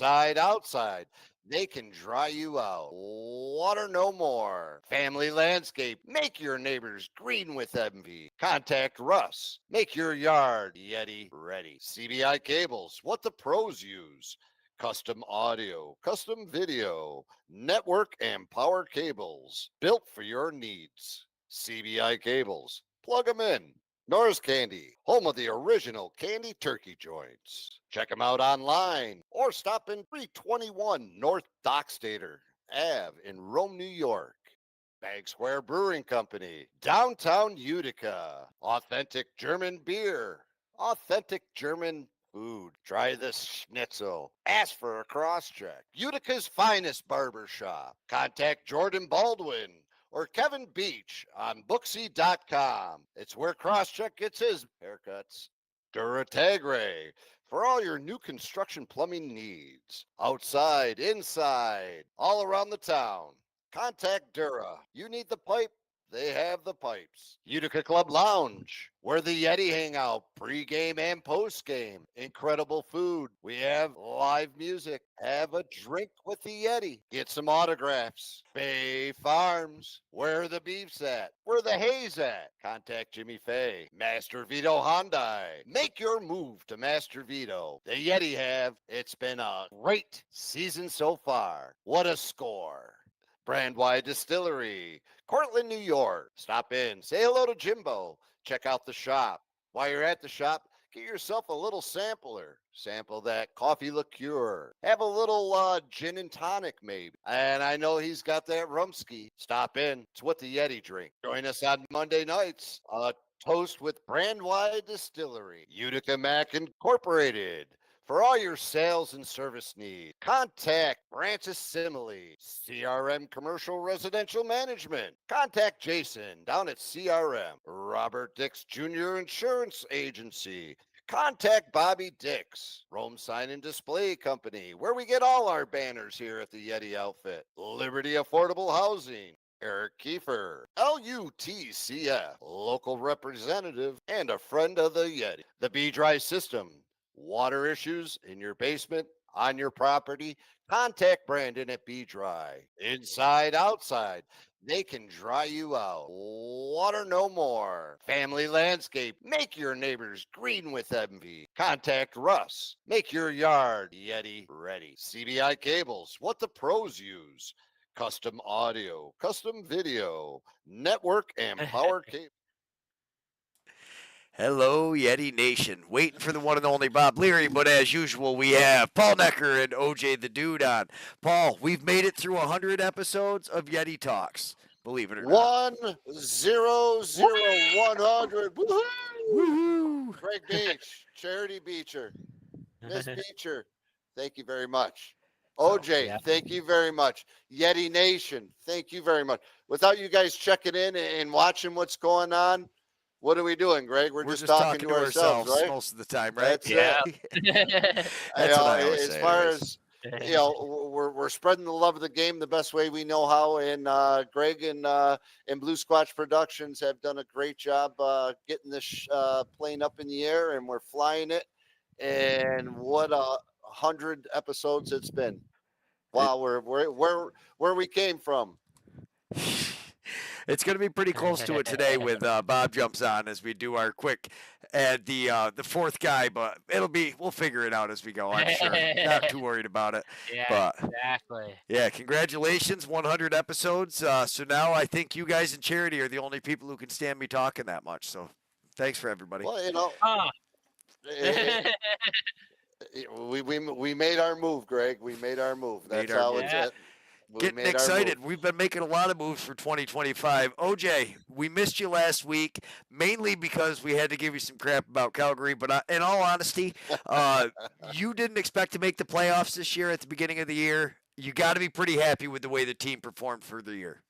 Inside, outside, they can dry you out. Water no more. Family landscape, make your neighbors green with envy. Contact Russ, make your yard Yeti ready. CBI cables, what the pros use. Custom audio, custom video, network and power cables, built for your needs. CBI cables, plug them in. Norris Candy, home of the original candy turkey joints. Check them out online or stop in 321 North Dockstader Ave in Rome, New York. Bag Square Brewing Company, downtown Utica. Authentic German beer, authentic German food. Try this schnitzel. Ask for a cross check. Utica's finest barber shop. Contact Jordan Baldwin or Kevin Beach on Booksy.com. It's where Crosscheck gets his haircuts. Duratagre for all your new construction plumbing needs. Outside, inside, all around the town. Contact Dura. You need the pipe? They have the pipes. Utica Club Lounge, where the Yeti hang out pre-game and post-game. Incredible food. We have live music. Have a drink with the Yeti. Get some autographs. Bay Farms, where the beef's at. Where the hay's at. Contact Jimmy Fay. Master Vito Hyundai. Make your move to Master Vito. The Yeti have. It's been a great season so far. What a score. Brandwide Distillery, Cortland, New York. Stop in, say hello to Jimbo. Check out the shop. While you're at the shop, get yourself a little sampler. Sample that coffee liqueur. Have a little gin and tonic, maybe. And I know he's got that rumski. Stop in. It's what the Yeti drink. Join us on Monday nights. Toast with Brandwide Distillery, Utica Mac Incorporated. For all your sales and service needs, contact Francis Simile, CRM Commercial Residential Management. Contact Jason down at CRM, Robert Dix Jr. Insurance Agency. Contact Bobby Dix, Rome Sign and Display Company, where we get all our banners here at the Yeti outfit. Liberty Affordable Housing. Eric Kiefer, LUTCF, local representative and a friend of the Yeti. The B-Dry System. Water issues in your basement, on your property, contact Brandon at B-Dry. Inside, outside, they can dry you out. Water no more. Family landscape, make your neighbors green with envy. Contact Russ, make your yard Yeti ready. CBI cables, what the pros use. Custom audio, custom video, network and power cable. Hello, Yeti Nation. Waiting for the one and only Bob Leary, but as usual, we have Paul Noecker and OJ the Dude on. Paul, we've made it through 100 episodes of Yeti Talks, believe it or not. 100. Woohoo! Woohoo! Greg Beach, Charity Beecher, Miss Beecher, thank you very much. OJ, thank you very much. Yeti Nation, thank you very much. Without you guys checking in and watching what's going on, what are we doing, Greg? We're just talking to ourselves, right? Most of the time, right? That's it. That's what I always as say. far as we're spreading the love of the game the best way we know how, and Greg and Blue Squatch Productions have done a great job getting this plane up in the air, and we're flying it. And what 100 episodes it's been! Wow, where we came from. It's going to be pretty close to it today with Bob jumps on as we do our quick and the fourth guy, but we'll figure it out as we go. I'm sure. Not too worried about it. Yeah, but, exactly. Yeah, congratulations, 100 episodes. So now I think you guys in Charity are the only people who can stand me talking that much. So thanks for everybody. Well, we made our move, Greg. We made our move. That's how it's at. Getting excited. We've been making a lot of moves for 2025. OJ, we missed you last week, mainly because we had to give you some crap about Calgary. But in all honesty, you didn't expect to make the playoffs this year at the beginning of the year. You got to be pretty happy with the way the team performed for the year.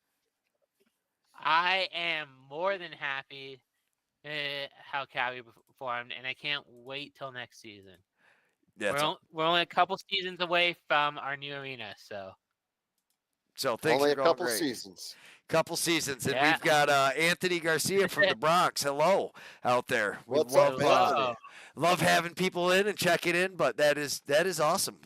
I am more than happy how Calgary performed, and I can't wait till next season. We're only a couple seasons away from our new arena, so. So things Only are a going couple great. seasons. Couple seasons, and Yeah. we've got Anthony Garcia from the Bronx. Hello, out there. We What's up, Anthony? love having people in and checking in, but that is awesome.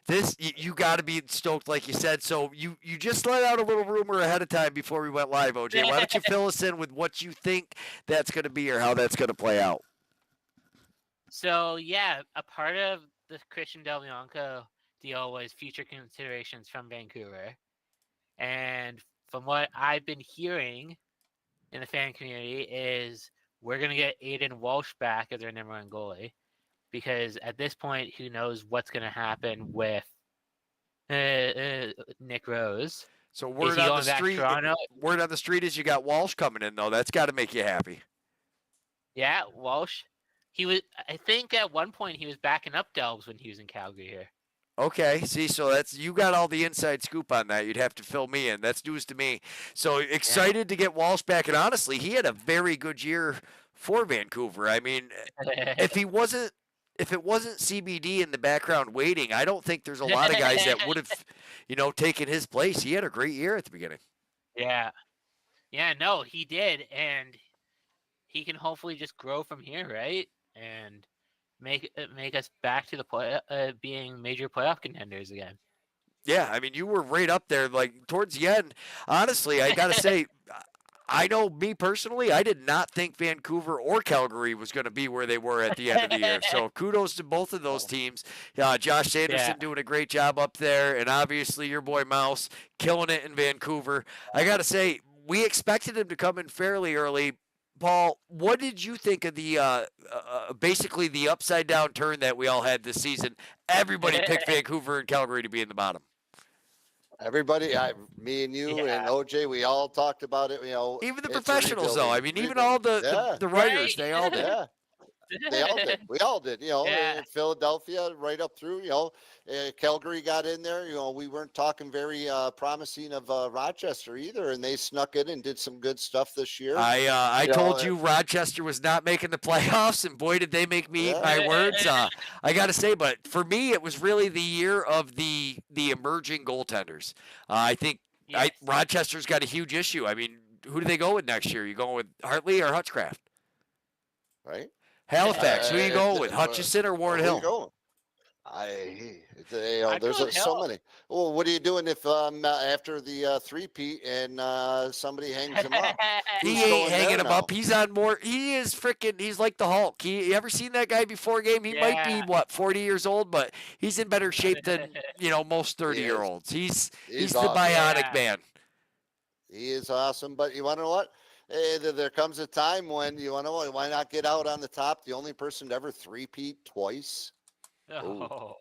This you got to be stoked, like you said. So you just let out a little rumor ahead of time before we went live, OJ. Why don't you fill us in with what you think that's going to be or how that's going to play out? So yeah, a part of the Christian Del Bianco deal was future considerations from Vancouver, and from what I've been hearing in the fan community is we're gonna get Aiden Walsh back as their number one goalie, because at this point, who knows what's gonna happen with Nick Rose? So Is word he on going the back to street. Toronto? Word on the street is you got Walsh coming in though. That's got to make you happy. Yeah, Walsh. He was. I think at one point he was backing up Delbs when he was in Calgary here. Okay, see, so that's you got all the inside scoop on that. You'd have to fill me in. That's news to me. So excited to get Walsh back, and honestly, he had a very good year for Vancouver. I mean, if it wasn't CBD in the background waiting, I don't think there's a lot of guys that would have, taken his place. He had a great year at the beginning. Yeah, no, he did, and he can hopefully just grow from here, right? And make us back to the being major playoff contenders again. Yeah, I mean, you were right up there, like towards the end. Honestly, I gotta say, I know me personally, I did not think Vancouver or Calgary was going to be where they were at the end of the year. So kudos to both of those teams. Josh Sanderson doing a great job up there, and obviously your boy Mouse killing it in Vancouver. I got to say, we expected him to come in fairly early. Paul, what did you think of the basically the upside down turn that we all had this season? Everybody picked Vancouver and Calgary to be in the bottom. Everybody, me and you and OJ, we all talked about it. Even the it's a professionals, though. I mean, even all the writers, they all did. Yeah. They all did. We all did. In Philadelphia, right up through. Calgary got in there. We weren't talking very promising of Rochester either, and they snuck in and did some good stuff this year. I told you Rochester was not making the playoffs, and boy, did they make me eat my words. I got to say, but for me, it was really the year of the emerging goaltenders. I think Rochester's got a huge issue. I mean, who do they go with next year? You going with Hartley or Hutchcraft? Right. Halifax. Who are you going with, Hutchison or Warren Hill? There's so many. Well, what are you doing if after the three-peat and somebody hangs him up? He ain't hanging him up. He's on more. He is freaking. He's like the Hulk. You ever seen that guy before game? He might be 40 years old, but he's in better shape than most 30-year-olds. He's the awesome. bionic man. He is awesome, but you want to know what? There comes a time when why not get out on the top? The only person to ever three-peat twice. Tell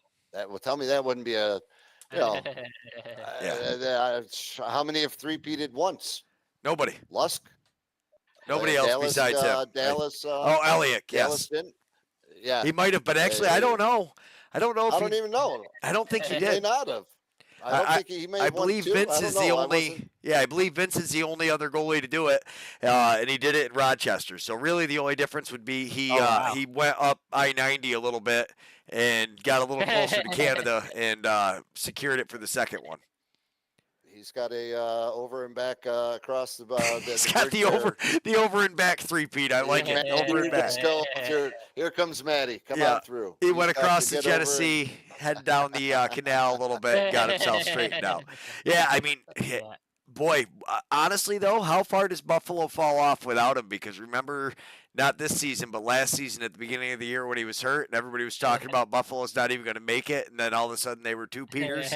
me that wouldn't be a. How many have three-peated once? Nobody. Lusk. Nobody else Dallas, besides him. Dallas. Elliott. Dallas yes. didn't. Yeah. He might have, but actually, I don't know. I don't know if I don't even know. I don't think he He did. may not have. I don't think he may have. I believe Vince is the only. Yeah, I believe Vince is the only other goalie to do it, and he did it in Rochester. So really, the only difference would be he went up I-90 a little bit and got a little closer to Canada and secured it for the second one. He's got a over and back across the. He's got the over and back three-peat. I like it. Over and back. Here comes Matty. Come on through. He went across the Genesee, headed down the canal a little bit, got himself straightened out. Yeah, I mean, boy, honestly though, how far does Buffalo fall off without him? Because remember, not this season, but last season at the beginning of the year when he was hurt and everybody was talking about Buffalo's not even going to make it, and then all of a sudden they were two-peaters.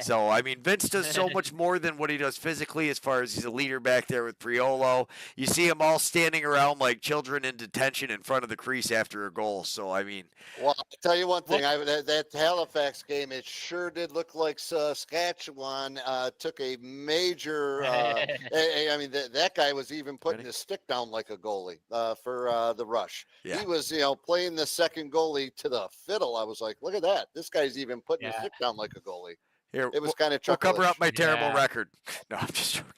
So, I mean, Vince does so much more than what he does physically as far as he's a leader back there with Priolo. You see them all standing around like children in detention in front of the crease after a goal. So, I mean. Well, I'll tell you one thing. That Halifax game, it sure did look like Saskatchewan took a major I mean, that guy was even putting his stick down like a goalie for the rush. Yeah. He was, playing the second goalie to the fiddle. I was like, look at that. This guy's even putting his stick down like a goalie. Here, it was kind of we'll cover up my terrible record. No, I'm just joking.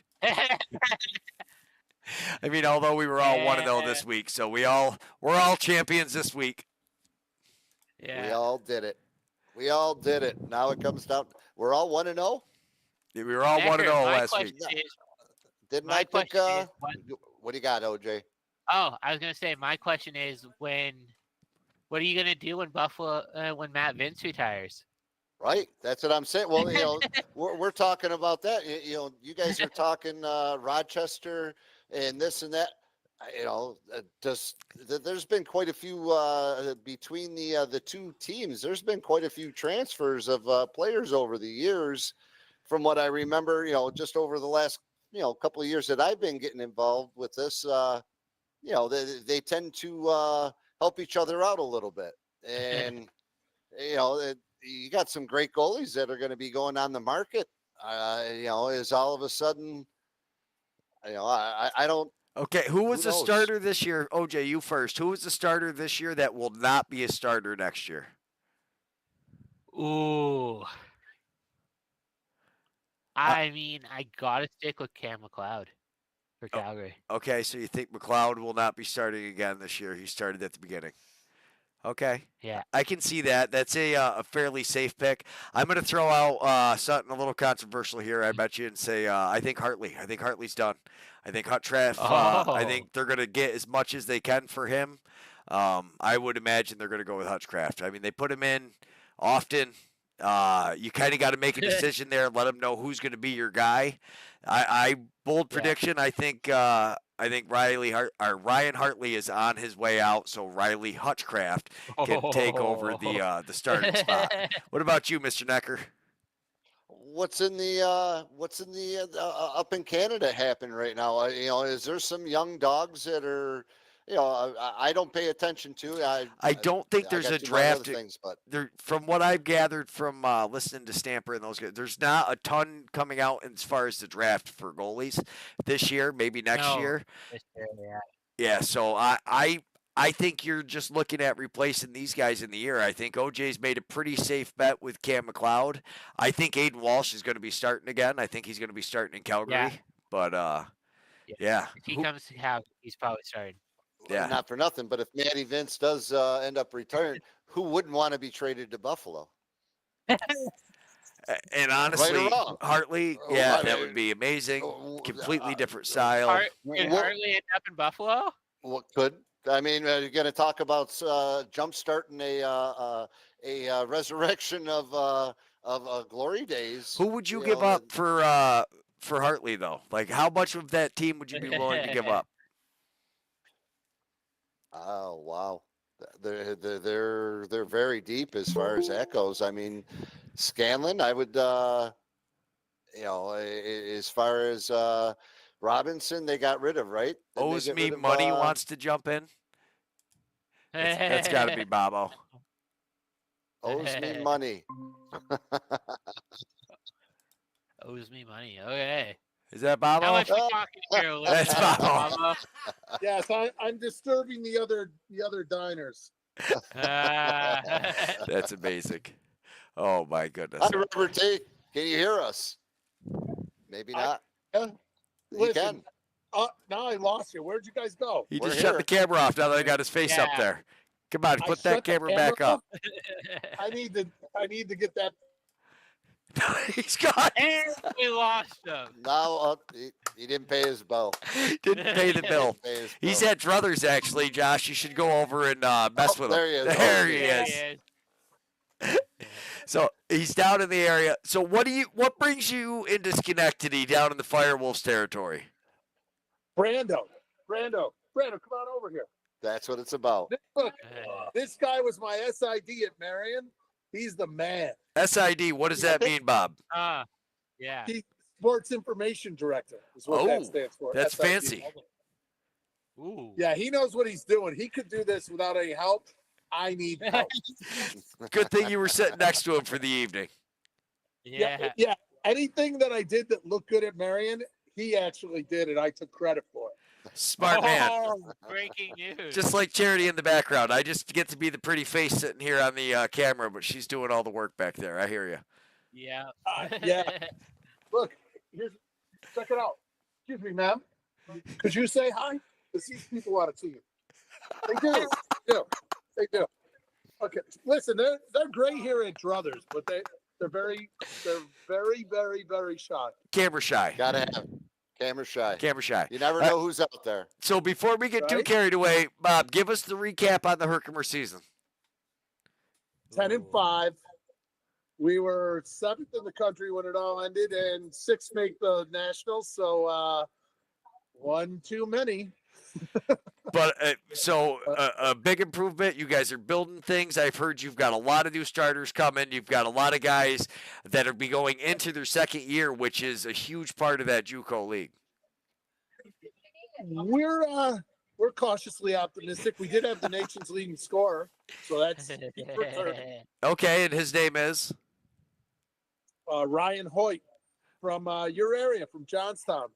I mean, although we were all 1-0 this week, so we're all champions this week. Yeah. We all did it. Now it comes down. We're all 1-0. We were all 1-0 last week. Didn't My I pick? question is, What do you got, OJ? Oh, I was gonna say my question is what are you gonna do when when Matt Vince retires? Right, that's what I'm saying. Well, we're talking about that. You guys are talking Rochester and this and that. There's been quite a few between the two teams. There's been quite a few transfers of players over the years, from what I remember. Just over the last couple of years that I've been getting involved with this. They tend to help each other out a little bit, and you got some great goalies that are going to be going on the market. Is all of a sudden, I don't. Okay, who was the knows? starter this year? OJ, you first. Who was the starter this year that will not be a starter next year? Ooh. I mean, I gotta stick with Cam McLeod for Calgary. Okay, so you think McLeod will not be starting again this year? He started at the beginning. Okay. Yeah. I can see that. That's a fairly safe pick. I'm going to throw out something a little controversial here, I bet you, and say I think Hartley. I think Hartley's done. I think Hutchcraft, I think they're going to get as much as they can for him. I would imagine they're going to go with Hutchcraft. I mean, they put him in often. You kind of got to make a decision there and let them know who's going to be your guy. Bold prediction. I think Ryan Hartley is on his way out, so Riley Hutchcraft can take over the starting spot. What about you, Mr. Noecker? What's in the up in Canada happen right now? Is there some young dogs that are I don't pay attention to. I don't think there's a draft. Things, but from what I've gathered from listening to Stamper and those guys, there's not a ton coming out as far as the draft for goalies this year. Maybe next year. Yeah. So I think you're just looking at replacing these guys in the year. I think OJ's made a pretty safe bet with Cam McLeod. I think Aiden Walsh is going to be starting again. I think he's going to be starting in Calgary. Yeah. But yeah. If he comes to Calgary, he's probably starting. Yeah. Not for nothing, but if Matty Vince does end up retiring, who wouldn't want to be traded to Buffalo? And honestly, Hartley, that would be amazing. Completely different style. Could Hartley end up in Buffalo? What could? I mean, you're going to talk about jump-starting a resurrection of glory days. Who would you give up for Hartley, though? Like, how much of that team would you be willing to give up? Oh wow, they're very deep as far as that goes. I mean, Scanlon, I would, as far as Robinson, they got rid of, right? Owes me money wants to jump in. That's got to be Bobo. Owes me money. Owes me money. Okay. Is that Bobo? How much we talking here? That's Bobo. Yes, I'm disturbing the other diners. That's amazing. Oh my goodness. Hi, Robert T. Can you hear us? Maybe not. Listen, now I lost you. Where'd you guys go? He just shut the camera off now that I got his face up there. Come on, put that camera back up. I need to get that. He's gone. And we lost him. No, he didn't pay his bill. Didn't pay the bill. He's at Druthers, actually, Josh. You should go over and mess with him. There he is. There he is. So he's down in the area. So what brings you into Schenectady down in the Firewolves territory? Brando, come on over here. That's what it's about. Look, this guy was my SID at Marion. He's the man. SID, what does that mean, Bob? Yeah. He's Sports Information Director is what that stands for. That's SID. fancy. Ooh. Yeah, he knows what he's doing. He could do this without any help. I need help. Good thing you were sitting next to him for the evening. Yeah. Anything that I did that looked good at Marion, he actually did, and I took credit for it. Smart man. Breaking news. Just like Charity in the background. I just get to be the pretty face sitting here on the camera, but she's doing all the work back there. I hear you. Yeah. Yeah. Look, check it out. Excuse me, ma'am. Could you say hi? Because these people want to see you. They do. They do. Okay. Listen, they're great here at Druthers, but They're very, very, very shy. Camera shy. Gotta have camera shy. Camera shy. You never know who's out there. So before we get too Right. carried away, Bob, give us the recap on the Herkimer season. 10-5. We were 7th in the country when it all ended, and 6th make the nationals. So one too many. But a big improvement. You guys are building things. I've heard you've got a lot of new starters coming. You've got a lot of guys that are be going into their second year, which is a huge part of that JUCO league. We're cautiously optimistic. We did have the nation's leading scorer, so that's Okay, and his name is? Ryan Hoyt from your area, from Johnstown.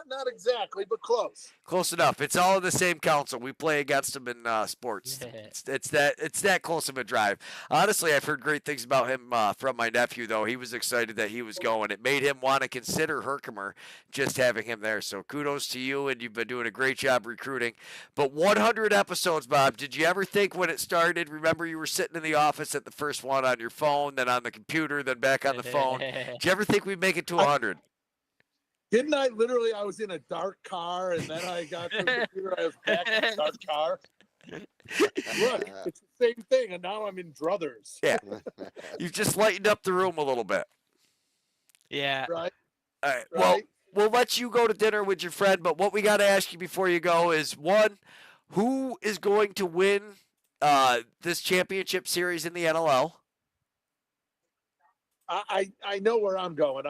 Not exactly, but close. Close enough. It's all in the same council. We play against them in sports. It's that close of a drive. Honestly, I've heard great things about him from my nephew, though. He was excited that he was going. It made him want to consider Herkimer just having him there. So kudos to you, and you've been doing a great job recruiting. But 100 episodes, Bob. Did you ever think when it started, remember you were sitting in the office at the first one on your phone, then on the computer, then back on the phone. Did you ever think we'd make it to 100? Didn't I? Literally, I was in a dark car, and then I got to the computer. I was back in a dark car. Look, it's the same thing, and now I'm in druthers. Yeah. You've just lightened up the room a little bit. Yeah. Right? All right. Well, we'll let you go to dinner with your friend, but what we got to ask you before you go is, one, who is going to win this championship series in the NLL? I know where I'm going.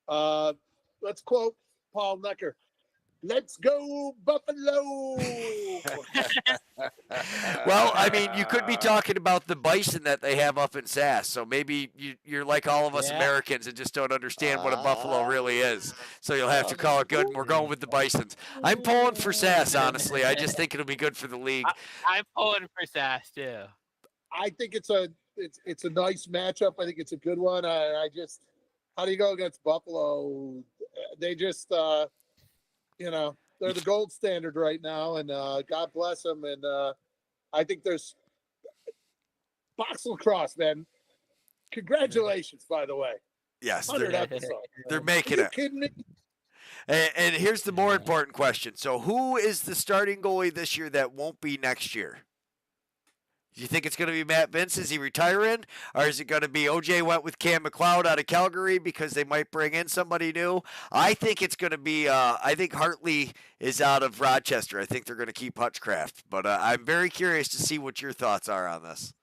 Let's quote Paul Noecker. Let's go, Buffalo. Well, I mean, you could be talking about the bison that they have up in Sass. So maybe you're like all of us Americans and just don't understand what a buffalo really is. So you'll have to call it good, and we're going with the bisons. I'm pulling for Sass, honestly. I just think it'll be good for the league. I'm pulling for Sass, too. I think it's a nice matchup. I think it's a good one. How do you go against Buffalo? They just, they're the gold standard right now, and God bless them. And I think there's box lacrosse, man. Congratulations, by the way. Yes, 100 episodes. They're making Are you it. kidding me? And here's the more important question. So who is the starting goalie this year that won't be next year? Do you think it's going to be Matt Vince? Is he retiring? Or is it going to be OJ went with Cam McLeod out of Calgary because they might bring in somebody new? I think it's going to be, I think Hartley is out of Rochester. I think they're going to keep Hutchcraft. But I'm very curious to see what your thoughts are on this.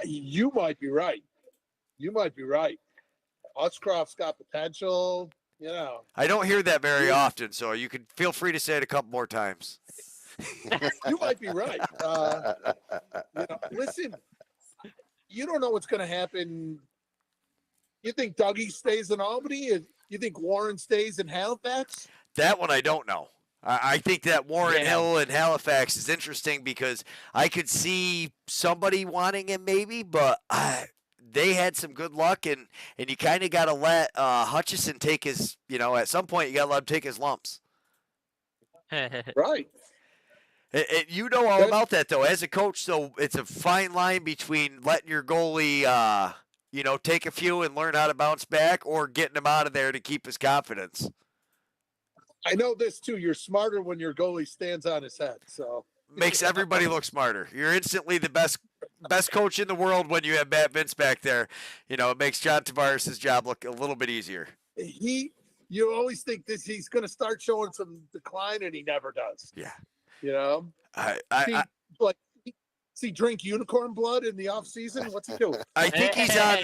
You might be right. Hutchcraft's got potential, I don't hear that very often, so you can feel free to say it a couple more times. You might be right. Listen, you don't know what's going to happen. You think Dougie stays in Albany? You think Warren stays in Halifax? That one I don't know. I think that Warren Hill and Halifax is interesting because I could see somebody wanting him maybe, but they had some good luck, and you kind of got to let Hutchison take his, at some point you got to let him take his lumps. Right. And you know all about that, though. As a coach, so it's a fine line between letting your goalie, take a few and learn how to bounce back, or getting him out of there to keep his confidence. I know this, too. You're smarter when your goalie stands on his head. So makes everybody look smarter. You're instantly the best coach in the world when you have Matt Vince back there. It makes John Tavares' job look a little bit easier. You always think he's going to start showing some decline, and he never does. Yeah. Drink unicorn blood in the off season. What's he doing? I think he's on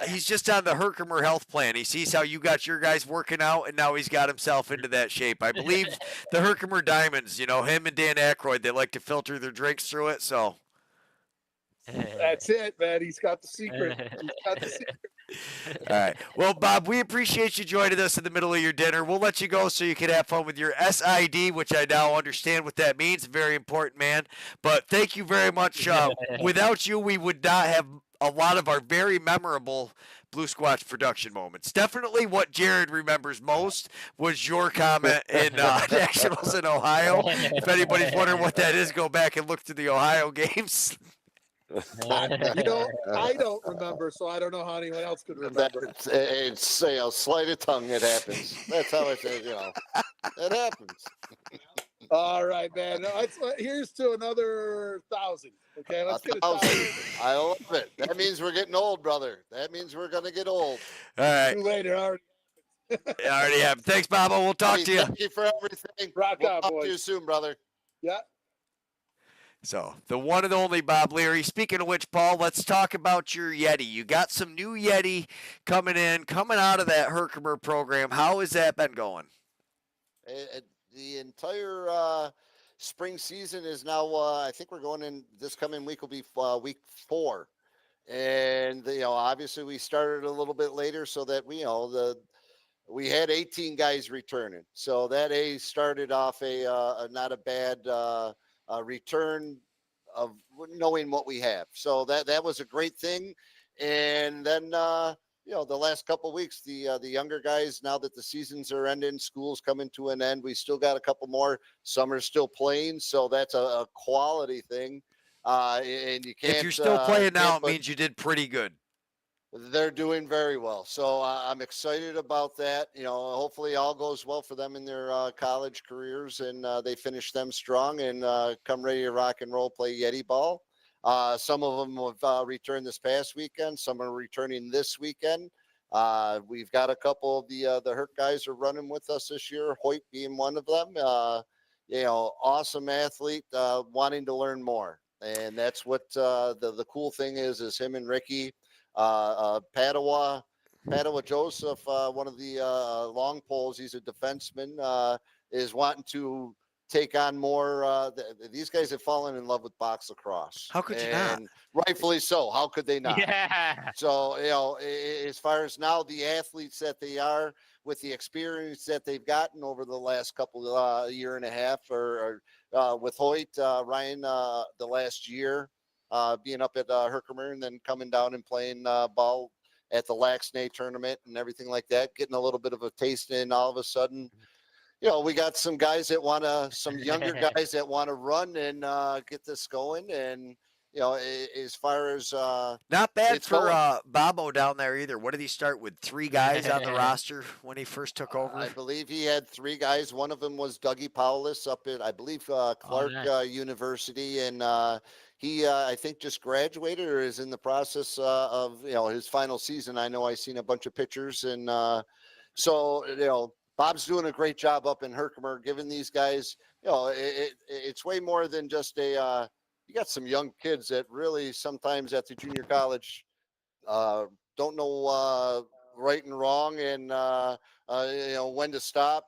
he's just on the Herkimer health plan. He sees how you got your guys working out, and now he's got himself into that shape. I believe the Herkimer Diamonds, him and Dan Aykroyd, they like to filter their drinks through it. So that's it, man. He's got the secret. All right. Well, Bob, we appreciate you joining us in the middle of your dinner. We'll let you go so you can have fun with your SID, which I now understand what that means. Very important, man. But thank you very much. Without you, we would not have a lot of our very memorable Blue Squatch production moments. Definitely what Jared remembers most was your comment in Nationals in Ohio. If anybody's wondering what that is, go back and look through the Ohio games. I don't remember, so I don't know how anyone else could remember. It's sleight of tongue. It happens. That's how I say, it happens. All right, man. Here's to another 1,000. Okay, let's get 1,000. I love it. That means we're getting old, brother. That means we're gonna get old. All right. Too late. It already. It already happened. Thanks, Bobo. We'll talk to you. Thank you for everything. Rock We'll on, talk boys. to you soon, brother. Yeah. So, the one and only Bob Leary. Speaking of which, Paul, let's talk about your Yeti. You got some new Yeti coming out of that Herkimer program. How has that been going? The entire spring season is now, I think we're going in this coming week will be week 4. And, obviously we started a little bit later so that we had 18 guys returning. So that started off not a bad return of knowing what we have. So that was a great thing. And then, the last couple of weeks, the younger guys, now that the seasons are ending, school's coming to an end, we still got a couple more. Some are still playing, so that's a quality thing. And you can't. If you're still playing now, it means you did pretty good. They're doing very well, so I'm excited about that. Hopefully all goes well for them in their college careers, and they finish them strong and come ready to rock and roll, play Yeti ball. Some of them have returned this past weekend. Some are returning this weekend. We've got a couple of the Herc guys are running with us this year, Hoyt being one of them. Awesome athlete, wanting to learn more. And that's what the cool thing is him and Ricky. Padua Joseph, one of the long poles, he's a defenseman, is wanting to take on more. These guys have fallen in love with box lacrosse. How could you not? Rightfully so. How could they not? Yeah. So, as far as now the athletes that they are with the experience that they've gotten over the last couple year and a half, or with Hoyt, Ryan, the last year, being up at Herkimer and then coming down and playing ball at the Laxnay tournament and everything like that, getting a little bit of a taste in. All of a sudden, we got some guys that some younger guys that want to run and get this going. And, as far as not bad for Bobo down there either. What did he start with? 3 guys on the roster when he first took over? I believe he had 3 guys. One of them was Dougie Paulus up at, I believe, Clark University. And he, I think, just graduated or is in the process of, his final season. I know I've seen a bunch of pictures. And so, Bob's doing a great job up in Herkimer, giving these guys, it's way more than just you got some young kids that really sometimes at the junior college don't know right and wrong and, when to stop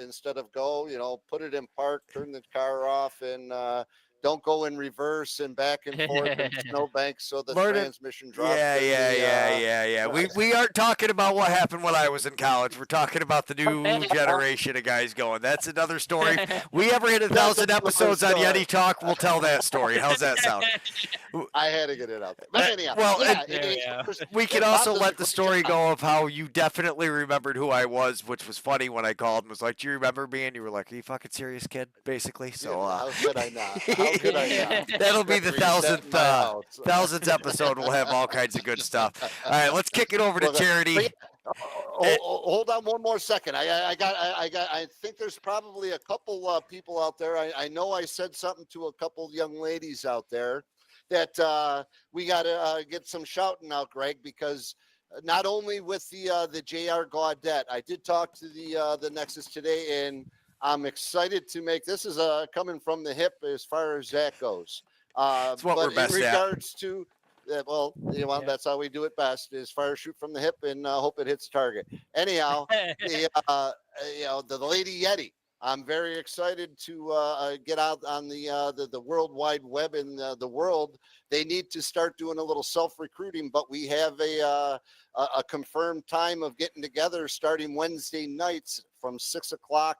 instead of go, put it in park, turn the car off and don't go in reverse and back and forth in snowbanks so the transmission drops. Yeah. We aren't talking about what happened when I was in college. We're talking about the new generation of guys going. That's another story. We ever hit 1,000 episodes on Yeti Talk, we'll tell that story. How's that sound? I had to get it out there. But anyhow, we could also let the story go of how you definitely remembered who I was, which was funny when I called and was like, "Do you remember me?" And you were like, "Are you fucking serious, kid?" Basically. So how could I not? That'll be the 1,000th episode. We'll have all kinds of good stuff. All right, let's kick it over to Charity. Hold on one more second. I think there's probably a couple people out there. I know I said something to a couple young ladies out there that we got to get some shouting out, Greg, because not only with the JR Gaudette, I did talk to the Nexus today, and I'm excited to make this is coming from the hip as far as that goes. That's what we're best in regards to, that's how we do it best, is fire shoot from the hip and hope it hits target. Anyhow, the Lady Yeti. I'm very excited to get out on the World Wide Web and the world. They need to start doing a little self-recruiting, but we have a confirmed time of getting together starting Wednesday nights from 6 o'clock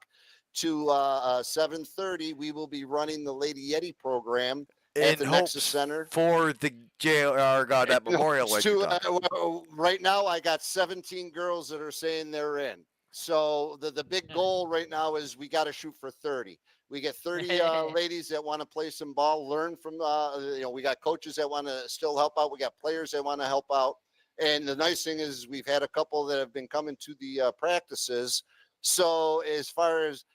to 7:30. We will be running the Lady Yeti program at the Nexus Center for the JR Gaudette Memorial. Right now, I got 17 girls that are saying they're in. So the big goal right now is we got to shoot for 30. We get 30 ladies that want to play some ball, learn from, we got coaches that want to still help out. We got players that want to help out. And the nice thing is we've had a couple that have been coming to the practices. So as far as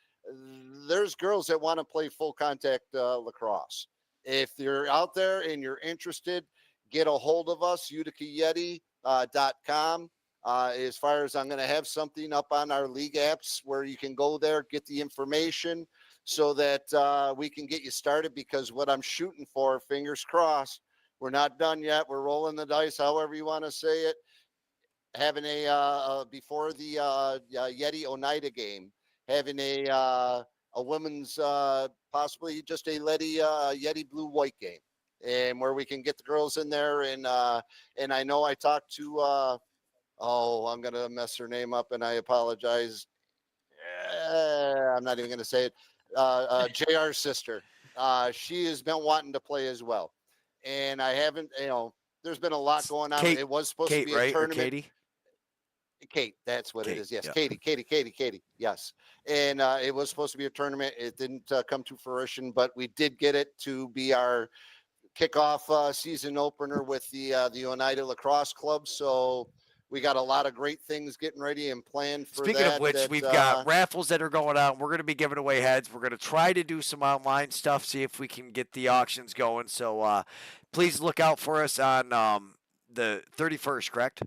there's girls that want to play full contact lacrosse. If you're out there and you're interested, get a hold of us, uticayeti.com. As far as I'm going to have something up on our league apps where you can go there, get the information so that we can get you started, because what I'm shooting for, fingers crossed, we're not done yet. We're rolling the dice, however you want to say it. Having before the Yeti Oneida game, having a women's, possibly just a Yeti blue-white game, and where we can get the girls in there. And I know I talked to, I'm going to mess her name up, and I apologize. I'm not even going to say it. JR's sister. She has been wanting to play as well. And I haven't, there's been a lot going on. It was supposed to be a tournament. Or Katie? Kate, that's what it is. Yes, yeah. Katie. Yes. And it was supposed to be a tournament. It didn't come to fruition, but we did get it to be our kickoff season opener with the Oneida Lacrosse Club. So we got a lot of great things getting ready and planned for that. Speaking of which, we've got raffles that are going on. We're going to be giving away heads. We're going to try to do some online stuff, see if we can get the auctions going. So please look out for us on the 31st, correct?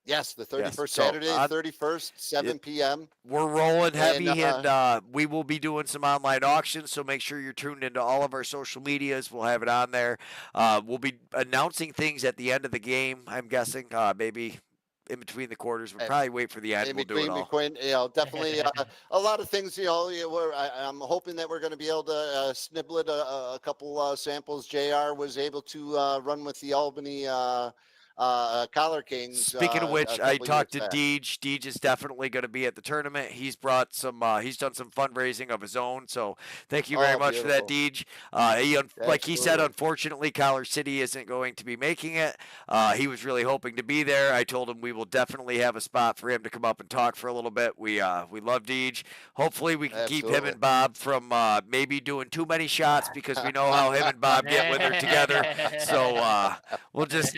Yes, the 31st, yes. Saturday, 31st, 7 p.m. We're rolling heavy, and we will be doing some online auctions, so make sure you're tuned into all of our social medias. We'll have it on there. We'll be announcing things at the end of the game, I'm guessing, maybe in between the quarters. We'll probably wait for the end. We'll do it all. Definitely a lot of things, I'm hoping that we're going to be able to sniblet a couple samples. JR was able to run with the Albany Collar Kings. Speaking of which, I talked to Deej. Deej is definitely going to be at the tournament. He's brought some. He's done some fundraising of his own. So thank you very much for that, Deej. Like he said, unfortunately, Collar City isn't going to be making it. He was really hoping to be there. I told him we will definitely have a spot for him to come up and talk for a little bit. We love Deej. Hopefully, we can keep him and Bob from maybe doing too many shots, because we know how him and Bob get when they're together. So we'll just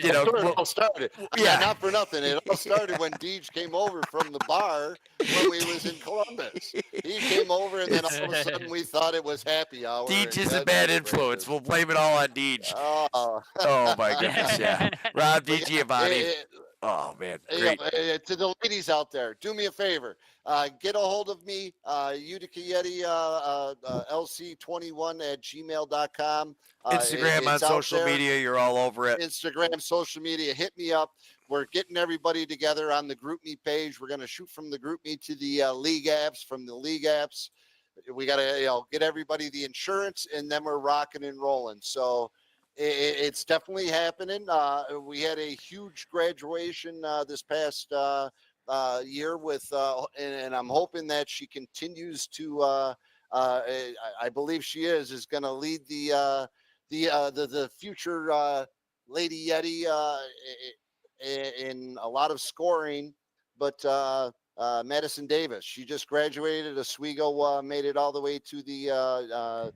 started. Yeah, not for nothing. It all started when Deej came over from the bar when we was in Columbus. He came over, and then all of a sudden we thought it was happy hour. Deej is a bad influence. We'll blame it all on Deej. Oh my goodness, yeah. Rob DiGiovanni. Oh, man. Great. To the ladies out there, do me a favor. Get a hold of me, Utica Yeti, LC21@gmail.com. Instagram, on social media, you're all over it. Instagram, social media, hit me up. We're getting everybody together on the Group Me page. We're going to shoot from the Group Me to the league apps. From the league apps, we got to get everybody the insurance, and then we're rocking and rolling. So it's definitely happening. We had a huge graduation this past year with, and I'm hoping that she continues to. I believe she is going to lead the future Lady Yeti in a lot of scoring. But Madison Davis, she just graduated. Oswego made it all the way to the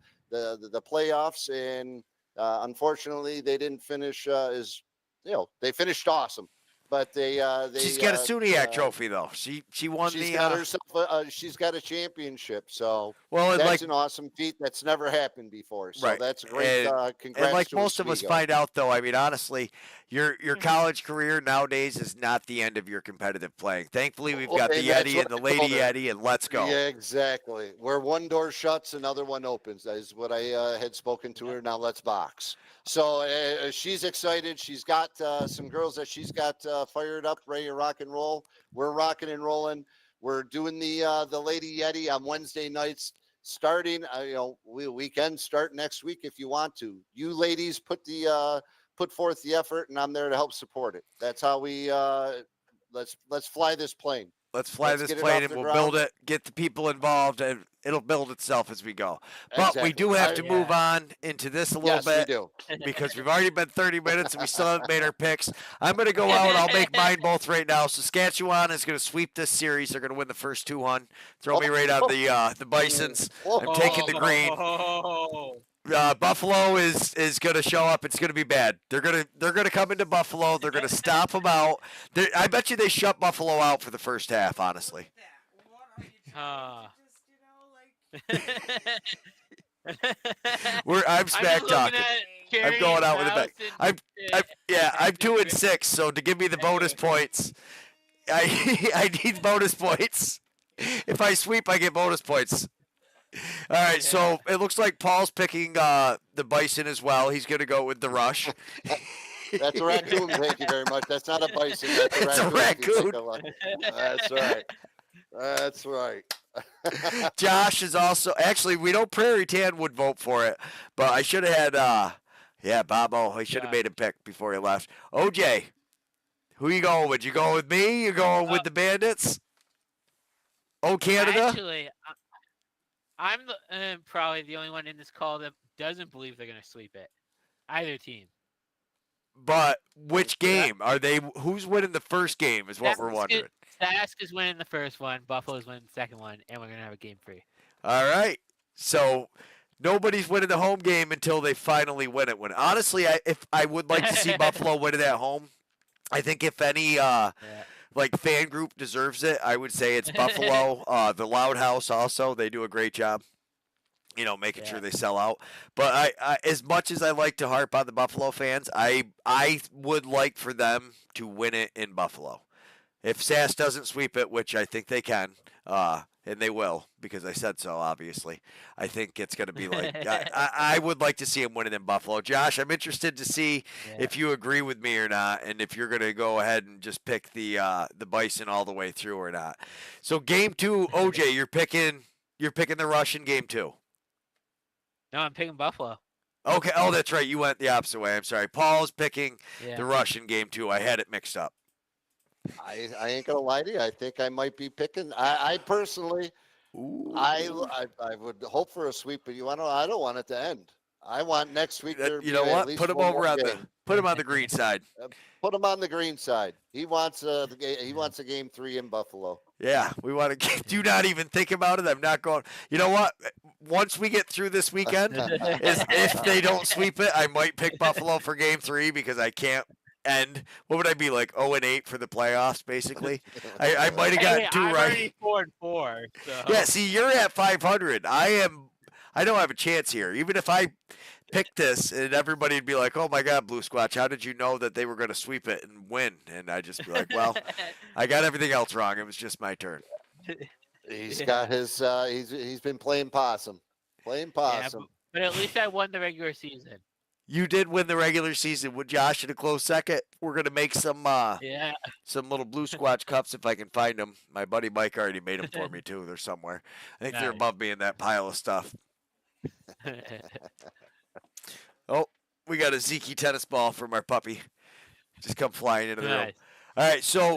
playoffs, and unfortunately they didn't finish they finished awesome. But she's got a SUNYAC trophy though. She won she's got herself she's got a championship. So that's an awesome feat that's never happened before. So that's a great congrats. And like to most of us find out though, I mean honestly, your college career nowadays is not the end of your competitive playing. Thankfully we've got the Yeti and the Lady Yeti, and let's go. Yeah, exactly. Where one door shuts, another one opens. That is what I had spoken to her. Now let's box. So she's excited. She's got some girls that she's got fired up, ready to rock and roll. We're rocking and rolling. We're doing the Lady Yeti on Wednesday nights, starting. We can start next week if you want to. You ladies put forth the effort, and I'm there to help support it. That's how we let's fly this plane. Let's fly Let's this get it plane off and the we'll ground. build it, get the people involved, and it'll build itself as we go. But we Exactly. do have to Yeah. move on into this a little Yes, we bit do. because we've already been 30 minutes and we still haven't made our picks. I'm going to go out. I'll make mine both right now. Saskatchewan is going to sweep this series. They're going to win the first 2-1. Throw me right on the Bisons. I'm taking the green. Buffalo is going to show up. It's going to be bad. They're going to come into Buffalo. They're going to stomp them out. I bet you they shut Buffalo out for the first half. Honestly. I'm smack talking. I'm going out with a bang. I'm 2-6. So to give me the bonus points, I need bonus points. If I sweep, I get bonus points. All right, so it looks like Paul's picking the Bison as well. He's going to go with the Rush. That's a raccoon. Thank you very much. That's not a bison. That's a raccoon. That's right. That's right. Josh is also actually. We know Prairie Tan would vote for it, but I should have had. Bobo. I should have made him pick before he left. OJ, who you going with? You going with me? You going with the Bandits? Oh, Canada. Actually, I'm probably the only one in this call that doesn't believe they're going to sweep it. Either team. But which game are they? Who's winning the first game is what we're wondering. Sask is winning the first one. Buffalo's winning the second one, and we're going to have a game 3. All right. So nobody's winning the home game until they finally win it. When honestly, I would like to see Buffalo win it at home. I think if any like fan group deserves it, I would say it's Buffalo. The Loud House also, they do a great job. Making sure they sell out. But I as much as I like to harp on the Buffalo fans, I would like for them to win it in Buffalo. If Sass doesn't sweep it, which I think they can, and they will because I said so, obviously, I think it's going to be like I would like to see him win it in Buffalo. Josh, I'm interested to see if you agree with me or not, and if you're going to go ahead and just pick the Bison all the way through or not. So game 2, OJ, you're picking the Russian game 2. No, I'm picking Buffalo. Okay. Oh, that's right. You went the opposite way. I'm sorry. Paul's picking Yeah. the Russian game 2. I had it mixed up. I ain't gonna lie to you. I think I might be picking. I personally, I would hope for a sweep, but I don't want it to end. I want next week. You know what? Put him over on put him on the green side. Put him on the green side. He wants a game 3 in Buffalo. Yeah, we want to. Do not even think about it. I'm not going. You know what? Once we get through this weekend, if they don't sweep it, I might pick Buffalo for game 3 because I can't end. What would I be like? 0-8 for the playoffs, basically. I might have gotten 2 I'm right. already 4-4. So. Yeah. See, you're at 500. I don't have a chance here. Even if I pick this, and everybody would be like, "Oh my God, Blue Squatch, how did you know that they were going to sweep it and win?" And I just be like, "Well, I got everything else wrong. It was just my turn." He's got his. He's been playing possum. Playing possum. Yeah, but at least I won the regular season. You did win the regular season with Josh in a close second. We're gonna make some little Blue Squatch cups if I can find them. My buddy Mike already made them for me too. They're somewhere. I think they're above me in that pile of stuff. Oh, we got a Zeke tennis ball from our puppy. Just come flying into the room. All right, so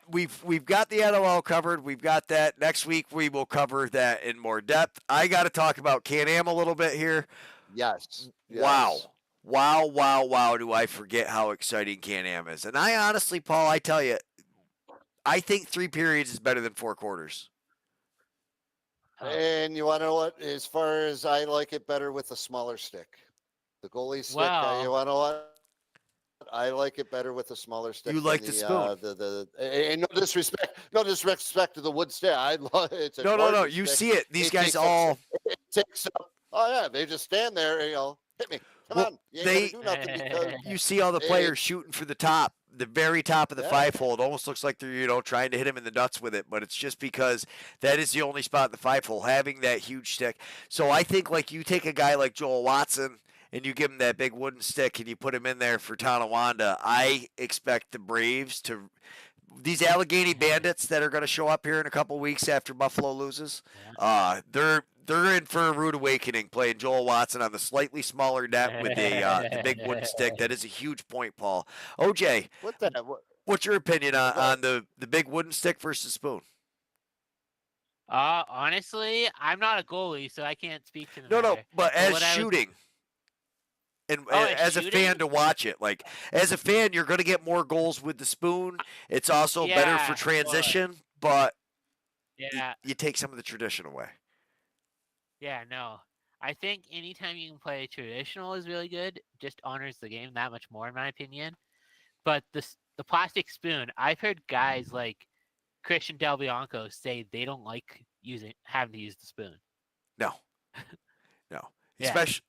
we've got the NLL covered. We've got that. Next week we will cover that in more depth. I got to talk about Can-Am a little bit here. Yes. Wow. Do I forget how exciting Can-Am is. And I honestly, Paul, I tell you, I think 3 periods is better than 4 quarters. And you want to know what? As far as I like it better with a smaller stick. The goalie stick, you want to know what? I like it better with a smaller stick. You like the spoon. And no disrespect to the wood stick. I love it. No. You see it. These guys all. It takes up. Oh yeah, they just stand there. Hit me. Come on. You ain't gonna do nothing because you see all the players shooting for the top, the very top of the 5-hole. It almost looks like they're trying to hit him in the nuts with it, but it's just because that is the only spot in the 5-hole having that huge stick. So I think like you take a guy like Joel Watson and you give him that big wooden stick and you put him in there for Tonawanda. I expect the Braves to. These Allegheny Bandits that are going to show up here in a couple weeks after Buffalo loses, they're in for a rude awakening playing Joel Watson on the slightly smaller net with the big wooden stick. That is a huge point, Paul. OJ. What the? What's your opinion on the big wooden stick versus spoon? Honestly, I'm not a goalie, so I can't speak to the No, matter. but But as what I would- shooting. And as as a fan shooting? to watch it, like as a fan, you're going to get more goals with the spoon. It's also better for Yeah, sure. transition, but Yeah, you take some of the tradition away. yeah, no. I think anytime you can play traditional is really good. Just honors the game that much more, in my opinion. But the plastic spoon, I've heard guys like Christian Del Bianco say they don't like having to use the spoon. No, no. Yeah. Especially,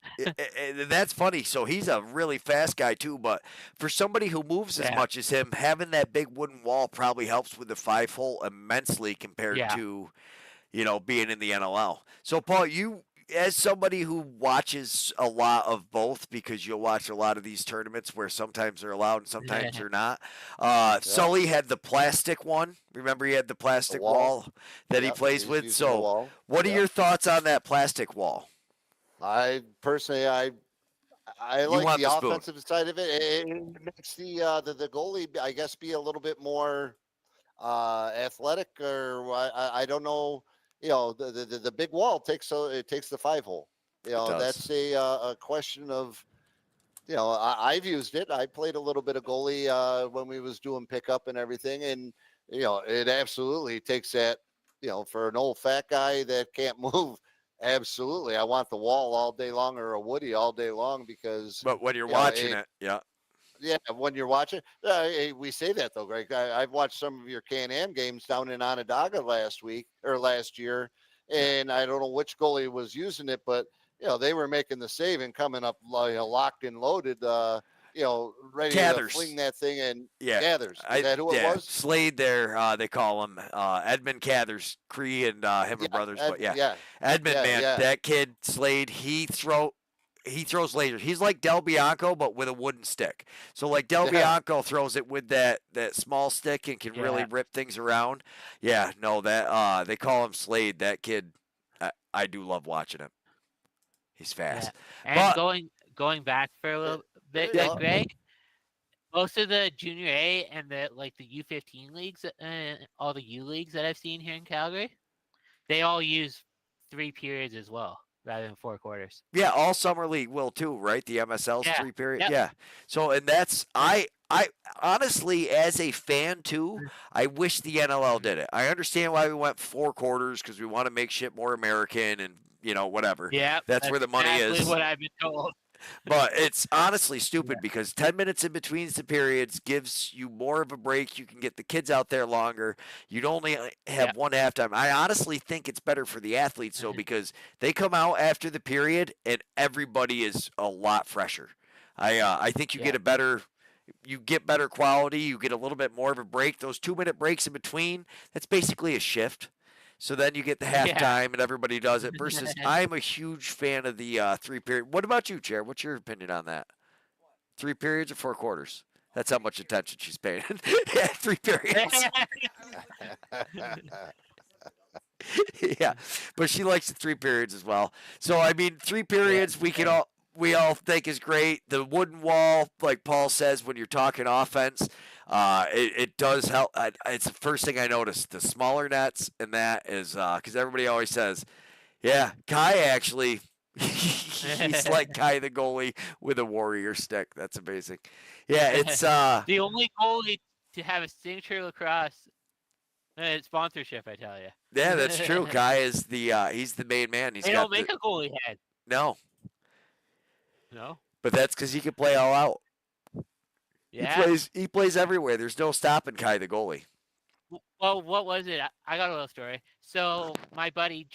that's funny. So he's a really fast guy too. But for somebody who moves as Yeah. much as him, having that big wooden wall probably helps with the 5-hole immensely compared Yeah. to, being in the NLL. So Paul, you as somebody who watches a lot of both, because you'll watch a lot of these tournaments where sometimes they're allowed and sometimes they're not. Sully had the plastic one. Remember, he had the plastic wall that he plays he's with. using the So, wall. what are your thoughts on that plastic wall? I personally, I want like the the spoon. offensive side of it. It makes the goalie, I guess, be a little bit more athletic, or I don't know. The big wall takes the 5-hole. does. That's a question of. I've used it. I played a little bit of goalie when we was doing pickup and everything, and it absolutely takes that. For an old fat guy that can't move. Absolutely. I want the wall all day long, or a Woody all day long, because But when you're watching it, yeah. Yeah, when you're watching, we say that though, Greg. I've watched some of your Can-Am games down in Onondaga last year, and I don't know which goalie was using it, but they were making the save and coming up locked and loaded, ready Gathers. to fling that thing, and Yeah. Gathers. Is that who it was? Slade there, they call him Edmund Cathers, Cree and him are brothers, but yeah. Edmund, man, that kid Slade, he throws lasers. He's like Del Bianco, but with a wooden stick. So like Del Bianco throws it with that small stick and can really rip things around. Yeah, no, that they call him Slade. That kid, I do love watching him. He's fast. Yeah. And going back for a little bit, Greg, most of the junior A and the U15 leagues, all the U leagues that I've seen here in Calgary, they all use 3 periods as well, rather than 4 quarters. Yeah, all summer league will too, right? The MSL's 3 period. Yep. Yeah. So, and that's I honestly, as a fan too, I wish the NLL did it. I understand why we went 4 quarters, because we want to make shit more American and whatever. Yeah, that's where the money exactly is. What I've been told. But it's honestly stupid, because 10 minutes in between the periods gives you more of a break. You can get the kids out there longer. You'd only have one halftime. I honestly think it's better for the athletes, though, because they come out after the period and everybody is a lot fresher. I think you get better quality. You get a little bit more of a break. Those 2-minute breaks in between, that's basically a shift. So then you get the halftime and everybody does it. Versus, I'm a huge fan of the 3 period. What about you, Chair? What's your opinion on that? 3 periods or 4 quarters? That's how much attention she's paying. 3 periods. Yeah, but she likes the 3 periods as well. So I mean, 3 periods we all think is great. The wooden wall, like Paul says, when you're talking offense, it does help. It's the first thing I noticed. The smaller nets, and that is because everybody always says, yeah, Kai actually, he's like Kai the goalie with a warrior stick. That's amazing. Yeah, it's the only goalie to have a signature lacrosse sponsorship, I tell you. Yeah, that's true. Kai is he's the main man. They don't make a goalie head. No. No. But that's because he can play all out. Yeah. He plays everywhere. There's no stopping Kai the goalie. Well, what was it? I got a little story. So my buddy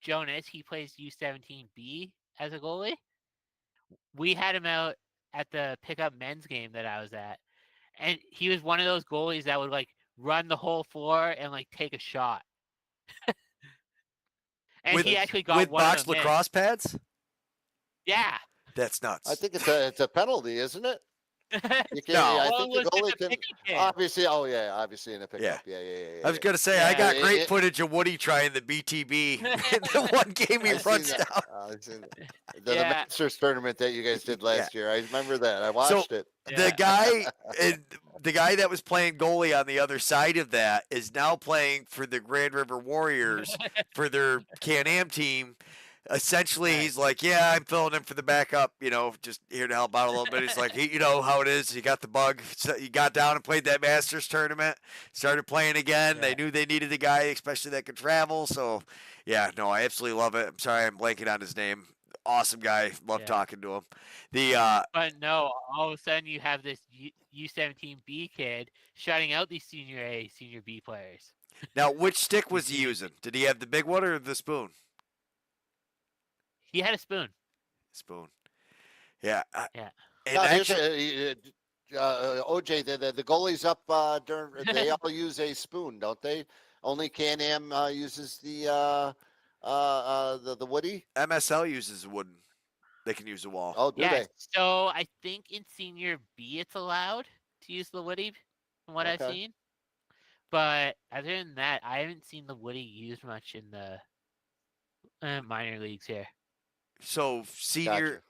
Jonas, he plays U17B as a goalie. We had him out at the pickup men's game that I was at, and he was one of those goalies that would run the whole floor and take a shot. And he actually got with one box of them lacrosse pads. Yeah. That's nuts. I think it's a penalty, isn't it? You can, No. I think the goalie can obviously. Oh yeah, obviously in a pickup. Yeah. I was gonna say I got great footage of Woody trying the BTB in the one game he runs down. The Masters tournament that you guys did last year. I remember that. I watched it. The guy, the guy that was playing goalie on the other side of that is now playing for the Grand River Warriors for their Can-Am team. Essentially, he's like, yeah, I'm filling in for the backup, just here to help out a little bit. He's like, you know how it is. He got the bug. So he got down and played that Masters tournament, started playing again. They knew they needed a guy, especially that could travel. So, yeah, no, I absolutely love it. I'm sorry I'm blanking on his name. Awesome guy. Love talking to him. But no, all of a sudden you have this U17B kid shutting out these senior A, senior B players. Now, which stick was he using? Did he have the big one or the spoon? He had a spoon. Spoon. Yeah. Yeah. And No, actually, OJ, the goalies up they all use a spoon, don't they? Only Can-Am uses the woody. MSL uses a wooden. They can use a wall. Oh, do they? So I think in senior B it's allowed to use the woody, from what I've seen. But other than that, I haven't seen the woody used much in the minor leagues here. So senior,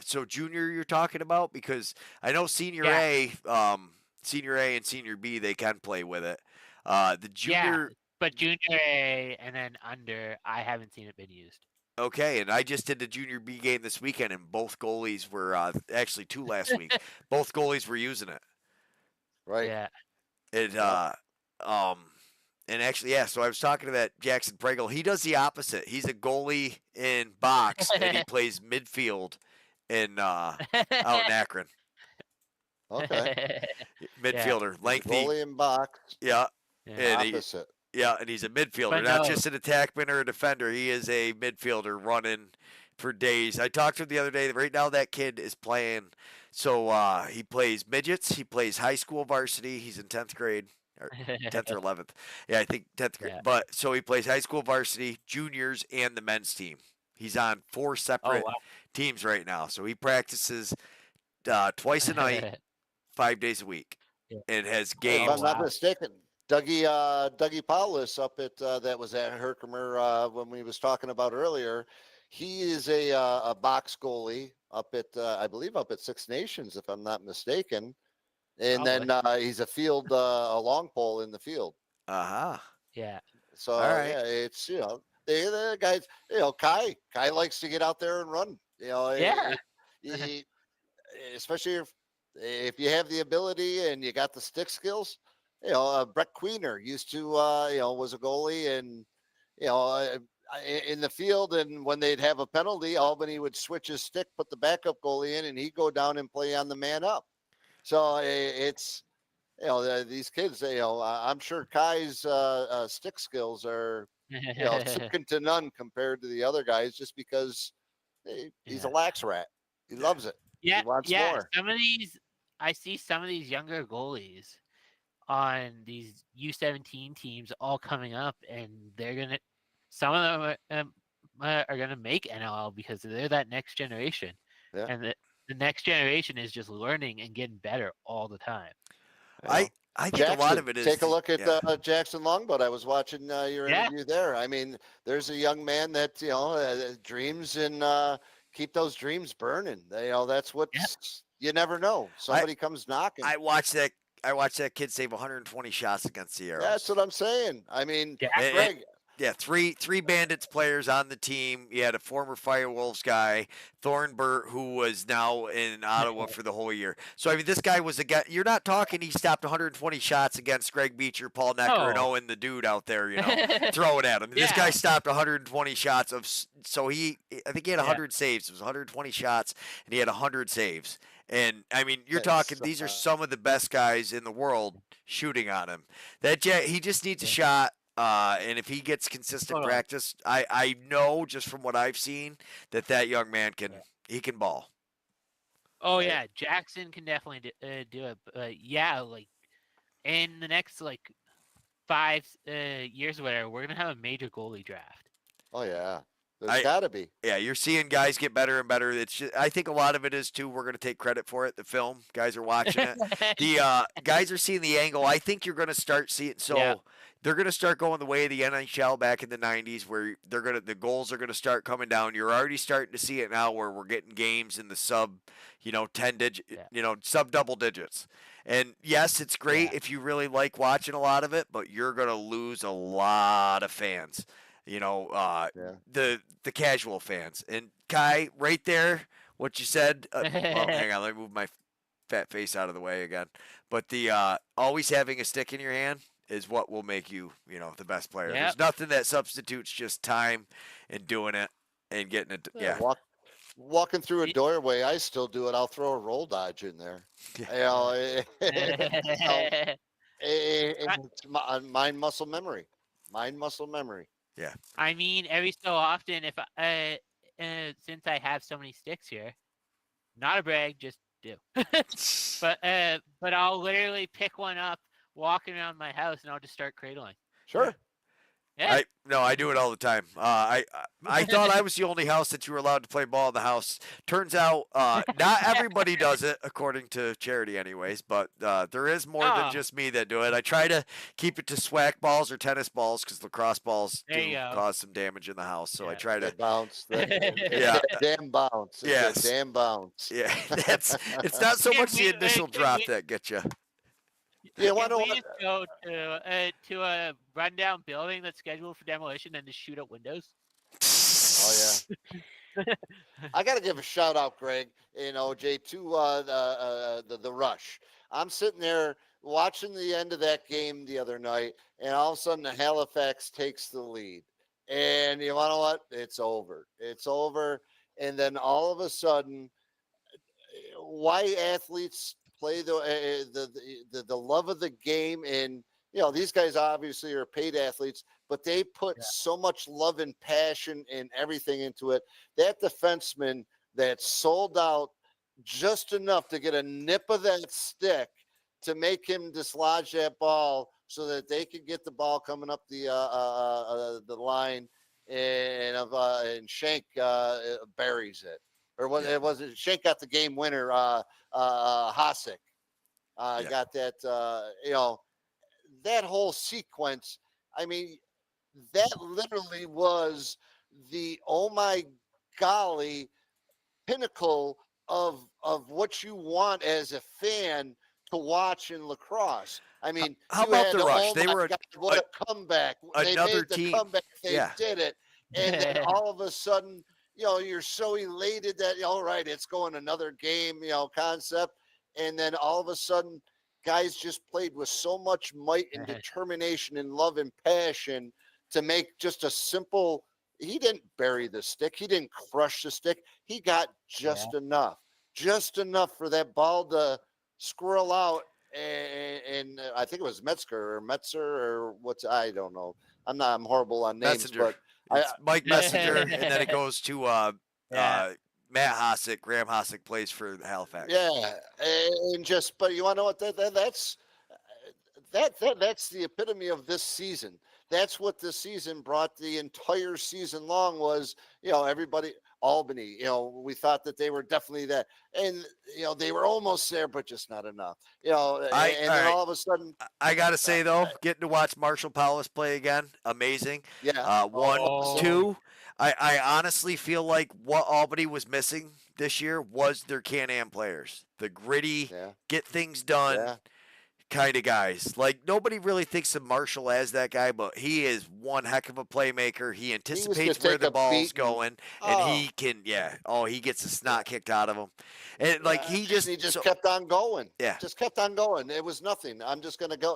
so junior, you're talking about, because I know senior A and senior B, they can play with it. The junior, but junior A and then under, I haven't seen it been used. Okay, and I just did the junior B game this weekend, and both goalies were actually 2 last week. Both goalies were using it. Right. Yeah. It and actually, so I was talking to that Jackson Pregel. He does the opposite. He's a goalie in box, and he plays midfield in out in Akron. Okay. Midfielder, lengthy. Goalie in box. Yeah. And opposite. And he's a midfielder, not just an attackman or a defender. He is a midfielder running for days. I talked to him the other day. Right now, that kid is playing. So he plays midgets. He plays high school varsity. He's in 10th grade. Or 10th or 11th. Yeah, I think 10th grade. Yeah. But so he plays high school varsity, juniors, and the men's team. He's on 4 separate teams right now. So he practices twice a night, 5 days a week, and has games. If I'm not mistaken, Dougie Paulus up at that was at Herkimer when we was talking about earlier. He is a box goalie up at I believe up at Six Nations, if I'm not mistaken. And then he's a field, a long pole in the field. Yeah. So it's the guys. Kai likes to get out there and run. Especially if you have the ability and you got the stick skills. Brett Queener used to was a goalie and in the field, and when they'd have a penalty, Albany would switch his stick, put the backup goalie in, and he'd go down and play on the man up. So it's, these kids, I'm sure Kai's stick skills are, second to none compared to the other guys, just because he's a lax rat. He loves it. Yeah. He wants more. I see some of these younger goalies on these U17 teams all coming up, and some of them are going to make NLL because they're that next generation. Yeah. And the next generation is just learning and getting better all the time. I think Jackson, a lot of it is. Take a look at Jackson Longboat. I was watching your interview there. I mean, there's a young man that dreams and keep those dreams burning. That's what you never know. Somebody comes knocking. I watched that kid save 120 shots against the Arrows. That's what I'm saying. I mean, Greg. Yeah, three Bandits players on the team. You had a former Firewolves guy, Thornbert, who was now in Ottawa for the whole year. So, I mean, this guy was a guy. You're not talking he stopped 120 shots against Greg Beecher, Paul Noecker, and Owen the dude out there, throwing at him. This guy stopped 120 shots I think he had 100 saves. It was 120 shots, and he had 100 saves. And, I mean, you're talking, these are some of the best guys in the world shooting on him. He just needs a shot. And if he gets consistent practice, I know just from what I've seen that young man can ball. Oh yeah, Jackson can definitely do it. But like in the next 5 years or whatever, we're gonna have a major goalie draft. Oh yeah. There's got to be. Yeah, you're seeing guys get better and better. It's just, I think a lot of it is too. We're going to take credit for it. The film guys are watching it. The guys are seeing the angle. I think you're going to start seeing. So Yeah. they're going to start going the way of the NHL back in the '90s, where the goals are going to start coming down. You're already starting to see it now, where we're getting games in the sub, 10 digit, sub double digits. And yes, it's great if you really like watching a lot of it, but you're going to lose a lot of fans. The casual fans. And Kai, right there, what you said. Hang on, let me move my fat face out of the way again. But the always having a stick in your hand is what will make you, the best player. Yep. There's nothing that substitutes just time and doing it and getting it. Yeah. Walking through a doorway, I still do it. I'll throw a roll dodge in there. It's mind muscle memory. Yeah. I mean, every so often, if since I have so many sticks here, not a brag, just do. but I'll literally pick one up, walking around my house, and I'll just start cradling. Sure. Yeah. I do it all the time. I thought I was the only house that you were allowed to play ball in the house. Turns out not everybody does it, according to Charity anyways, but there is more than just me that do it. I try to keep it to swag balls or tennis balls because lacrosse balls do cause some damage in the house. So I try to bounce. Damn bounce. Yes. Damn bounce. Yeah, it's not so much the initial drop that gets you. Yeah, why don't we just go to a rundown building that's scheduled for demolition and just shoot out windows? Oh yeah. I got to give a shout out, Greg and OJ, to the rush. I'm sitting there watching the end of that game the other night, and all of a sudden the Halifax takes the lead, and you know what? It's over. It's over, and then all of a sudden, why athletes play the love of the game, and these guys obviously are paid athletes, but they put so much love and passion and everything into it. That defenseman that sold out just enough to get a nip of that stick to make him dislodge that ball so that they could get the ball coming up the line, and Shank buries it. Or was it Shank got the game winner? Hasek got that. That whole sequence. I mean, that literally was the oh my golly pinnacle of what you want as a fan to watch in lacrosse. I mean, how about the Rush? They were what a comeback! They made the team. Comeback. They did it, and then all of a sudden. You're so elated that, all right, it's going another game, concept. And then all of a sudden, guys just played with so much might and determination and love and passion to make just a simple, he didn't bury the stick. He didn't crush the stick. He got just enough for that ball to squirrel out. And I think it was Metzer or I don't know. I'm horrible on names, Messenger. but it's Mike Messenger, and then it goes to Matt Hasek. Graham Hasek plays for Halifax. Yeah, and but you want to know what that's the epitome of this season. That's what this season brought the entire season long was, everybody, Albany, we thought that they were definitely that. And, they were almost there, but just not enough, then all of a sudden. I got to say, though, getting to watch Marshall Powers play again, amazing. Yeah. 1, 2. I honestly feel like what Albany was missing this year was their Can-Am players. The gritty, get things done kind of guys. Like, nobody really thinks of Marshall as that guy, but he is one heck of a playmaker. He anticipates where the ball's going, and he can, he gets the snot kicked out of him. And, he just kept on going. Yeah. Just kept on going. It was nothing. I'm just going to go,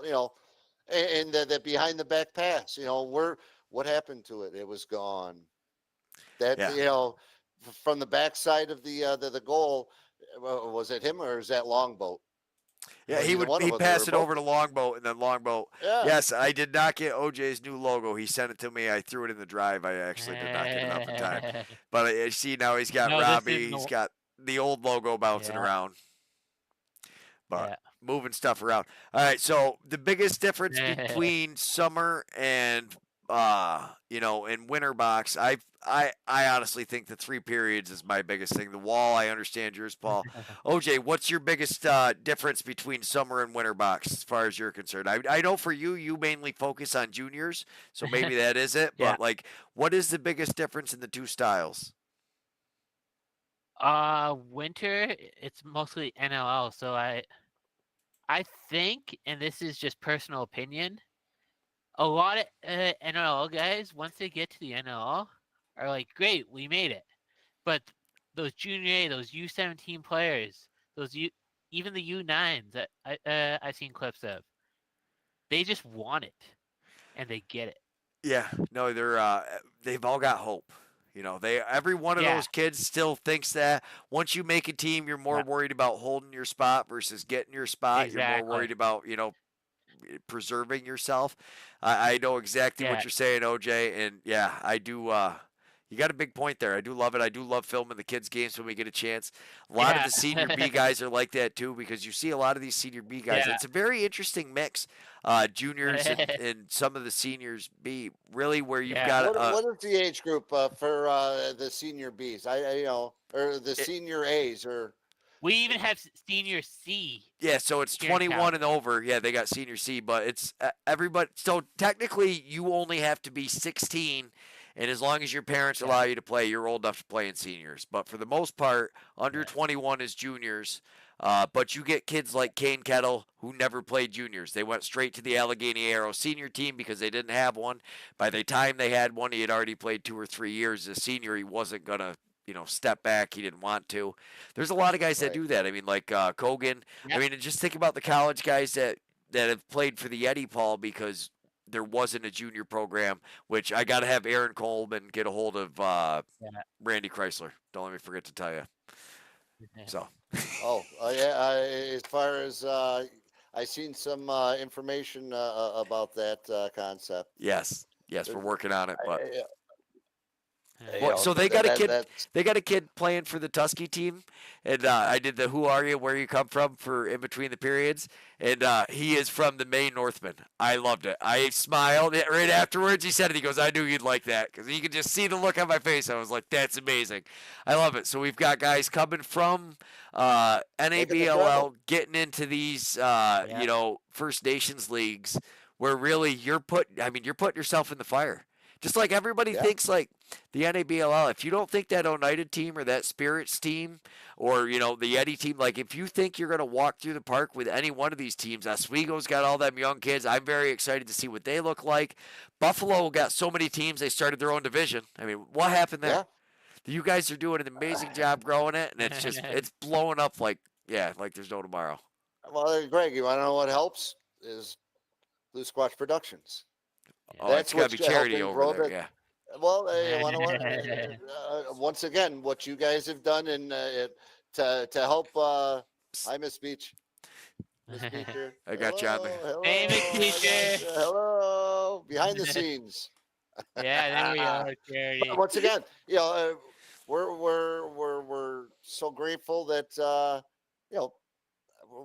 and the behind the back pass, what happened to it? It was gone. That, from the backside of the goal, was it him or is that Longboat? Yeah, he passed it over to Longboat, and then Longboat. Yeah. Yes, I did not get OJ's new logo. He sent it to me. I threw it in the drive. I actually did not get it up in time. But I see now he's got Robbie. He's got the old logo bouncing around. But moving stuff around. All right, so the biggest difference between summer and in winter box, I honestly think the 3 periods is my biggest thing. The wall, I understand yours, Paul. OJ, what's your biggest difference between summer and winter box as far as you're concerned? I know for you mainly focus on juniors, so maybe that is it. Yeah. But like, what is the biggest difference in the two styles? Winter, it's mostly NLL. So I think, and this is just personal opinion, a lot of NLL guys, once they get to the NLL, are like, great, we made it. But those junior A, those U17 players, even the U9s that I've seen clips of, they just want it, and they get it. Yeah, no, they've all got hope. Every one of those kids still thinks that once you make a team, you're more worried about holding your spot versus getting your spot. Exactly. You're more worried about, preserving yourself. I know exactly what you're saying, OJ, and yeah, I do. You got a big point there. I do love it. I do love filming the kids' games when we get a chance. A lot of the senior B guys are like that too, because you see a lot of these senior B guys. Yeah. It's a very interesting mix. Juniors and some of the seniors B, really, where you've got. What is the age group for the senior Bs? Or the senior As, or we even have senior C. Yeah, so it's 21 and over. Yeah, they got senior C, but it's everybody. So technically, you only have to be 16. And as long as your parents allow you to play, you're old enough to play in seniors. But for the most part, under 21 is juniors. But you get kids like Kane Kettle who never played juniors. They went straight to the Allegheny Arrow senior team because they didn't have one. By the time they had one, he had already played 2 or 3 years as a senior. He wasn't going to step back. He didn't want to. There's a lot of guys that do that. I mean, like Kogan. I mean, and just think about the college guys that have played for the Yeti, Paul, because there wasn't a junior program, which I got to have Aaron Coleman get a hold of Randy Chrysler. Don't let me forget to tell you. So. As far as I seen some information about that concept. Yes, we're working on it, but. So they got a kid. They got a kid playing for the Tusky team, and I did the "Who are you? Where you come from?" for in between the periods, and he is from the Maine Northman. I loved it. I smiled right afterwards. He said it. He goes, "I knew you'd like that," because you could just see the look on my face. I was like, "That's amazing." I love it. So we've got guys coming from NABLL getting into these First Nations leagues where really you're putting yourself in the fire. Just like everybody thinks, like the NABLL, if you don't think that Oneida team or that Spirits team or, the Yeti team, like if you think you're going to walk through the park with any one of these teams, Oswego's got all them young kids. I'm very excited to see what they look like. Buffalo got so many teams, they started their own division. I mean, what happened there? Yeah. You guys are doing an amazing job growing it, and it's just it's blowing up like there's no tomorrow. Well, Greg, you want to know what helps? Is Blue Squatch Productions. Oh, that's got to be charity over there, yeah. Well, you want to once again, what you guys have done and to help. Hi, Miss Beach. Miss Beecher. I got you on there. Hello, hey, Miss Beecher. Hello, behind the scenes. Yeah, there we are, charity. Once again, we're so grateful that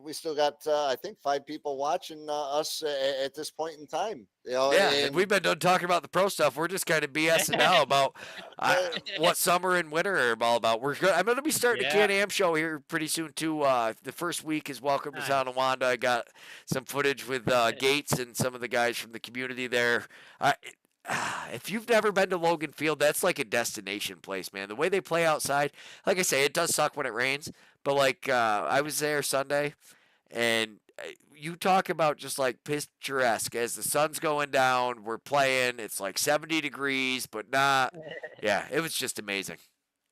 we still got I think 5 people watching us at this point in time. And we've been done talking about the pro stuff. We're just kind of BSing now about what summer and winter are all about. I'm going to be starting a Can-Am show here pretty soon too. The first week is Welcome to Tonawanda. I got some footage with Gates and some of the guys from the community there. If you've never been to Logan Field, that's like a destination place, man. The way they play outside, like I say, it does suck when it rains. But like I was there Sunday, and you talk about just like picturesque as the sun's going down. We're playing. It's like 70 degrees, but not. Yeah, it was just amazing,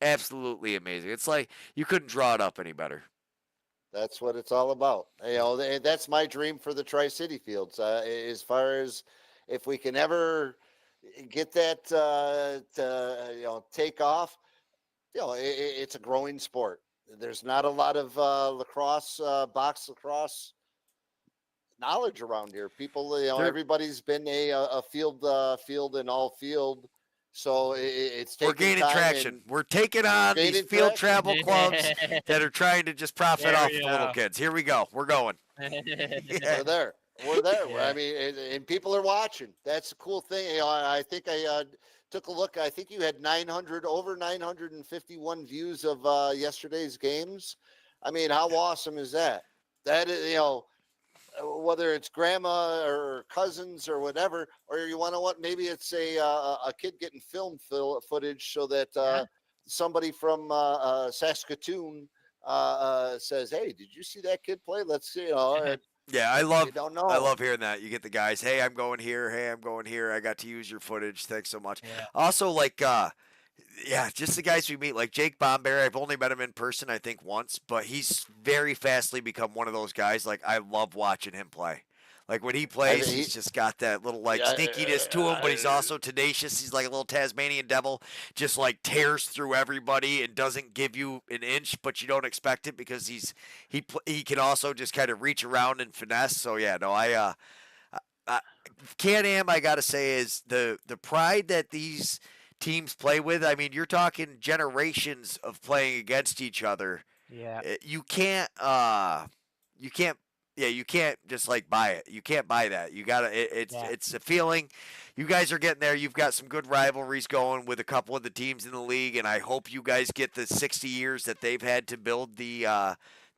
absolutely amazing. It's like you couldn't draw it up any better. That's what it's all about. That's my dream for the Tri-City Fields. As far as if we can ever get that to take off, it's a growing sport. There's not a lot of lacrosse, box lacrosse knowledge around here. People, everybody's been a field and all field. So it's taking we're gaining traction. We're taking on these field travel clubs that are trying to just profit off the little kids. Here we go. We're going. We're there. We're there. Yeah. I mean, and people are watching. That's the cool thing. You know, I think I took a look. I think you had over 951 views of yesterday's games. I mean, how awesome is that? That is, you know, whether it's grandma or cousins or whatever, or you want to what? Maybe it's a kid getting film footage so that Yeah. somebody from Saskatoon says, "Hey, did you see that kid play? Let's see." You know, Yeah, you don't know. I love hearing that. You get the guys, hey, I'm going here. Hey, I'm going here. I got to use your footage. Thanks so much. Yeah. Also, like, yeah, just the guys we meet, like Jake Bomberry. I've only met him in person, I think, once, but he's very fastly become one of those guys. Like, I love watching him play. Like when he plays, he's just got that little like Yeah, sneakiness to him, but he's also tenacious. He's like a little Tasmanian devil, just like tears through everybody and doesn't give you an inch, but you don't expect it because he can also just kind of reach around and finesse. So yeah, no, I Can-Am, I gotta say, is the pride that these teams play with. I mean, you're talking generations of playing against each other. Yeah. You can't you can't just like buy it. You can't buy that. You gotta. It's a feeling. You guys are getting there. You've got some good rivalries going with a couple of the teams in the league, and I hope you guys get the 60 years that they've had to build the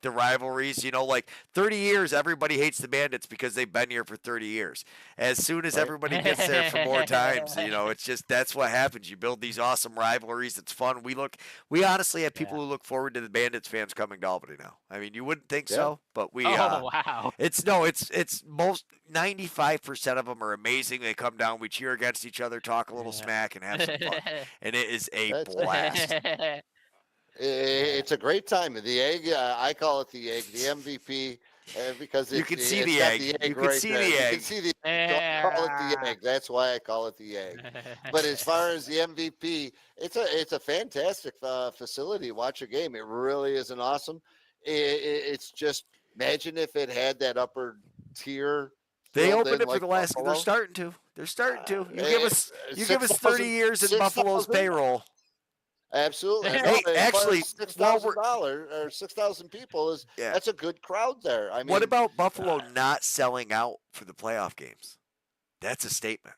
rivalries. You know, like 30 years, everybody hates the Bandits because they've been here for 30 years. As soon as everybody gets there for more times, you know, it's just that's what happens. You build these awesome rivalries. It's fun. We honestly have people who look forward to the Bandits fans coming to Albany now. I mean, you wouldn't think so, but we. Oh wow! It's most 95% of them are amazing. They come down, we cheer against each other, talk a little smack, and have some fun. And it is a blast. It's a great time. The egg, I call it the egg, the MVP, because you can see the egg. You can see the egg. You can see the egg. So I call it the egg. That's why I call it the egg. But as far as the MVP, it's a fantastic facility to watch a game. It really is an awesome. It's just imagine if it had that upper tier. They opened it for like the last. Buffalo. They're starting to. You give us 30 years in Buffalo's 6,000? payroll. Absolutely. Hey, actually, $6,000 or 6,000 people that's a good crowd there. I mean, what about Buffalo not selling out for the playoff games? That's a statement.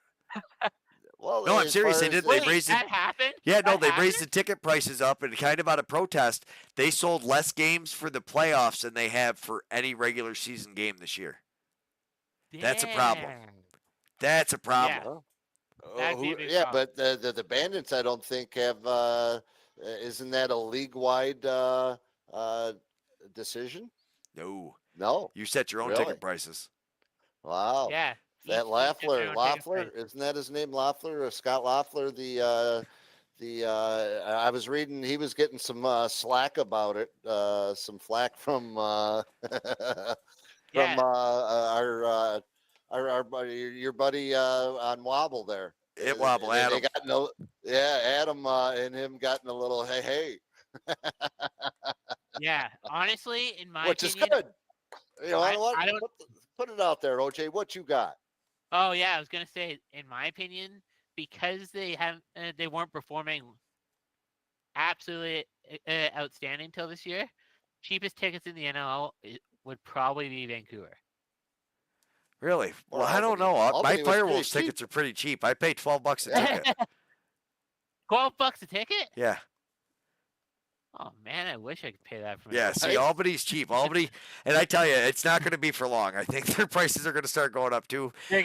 Well, no, I'm serious. They did. Wait, they raised that happened? Yeah, no, that they happened? raised the ticket prices up, and kind of out of protest, they sold less games for the playoffs than they have for any regular season game this year. That's a problem. Damn. That's a problem. Yeah. That'd be a big problem. but the Bandits, I don't think have. Isn't that a league-wide decision? No. You set your own ticket prices. Wow. Yeah. That Loeffler, isn't that his name? Loeffler or Scott Loeffler? I was reading he was getting some slack about it. Some flack from our buddy, your buddy on Wobble there. Wobble, Adam. Adam and him gotten a little hey. Yeah, honestly, in my which opinion, is good. You know, I don't. Put it out there, OJ. What you got? Oh yeah, I was gonna say, in my opinion, because they weren't performing absolutely outstanding till this year. Cheapest tickets in the NLL would probably be Vancouver. Really? Well, I don't know. My Firewolves tickets are pretty cheap. I pay $12 a ticket. $12 a ticket? Yeah. Oh man, I wish I could pay that for my Yeah, see, Albany's cheap. Albany, and I tell you, it's not going to be for long. I think their prices are going to start going up too. They're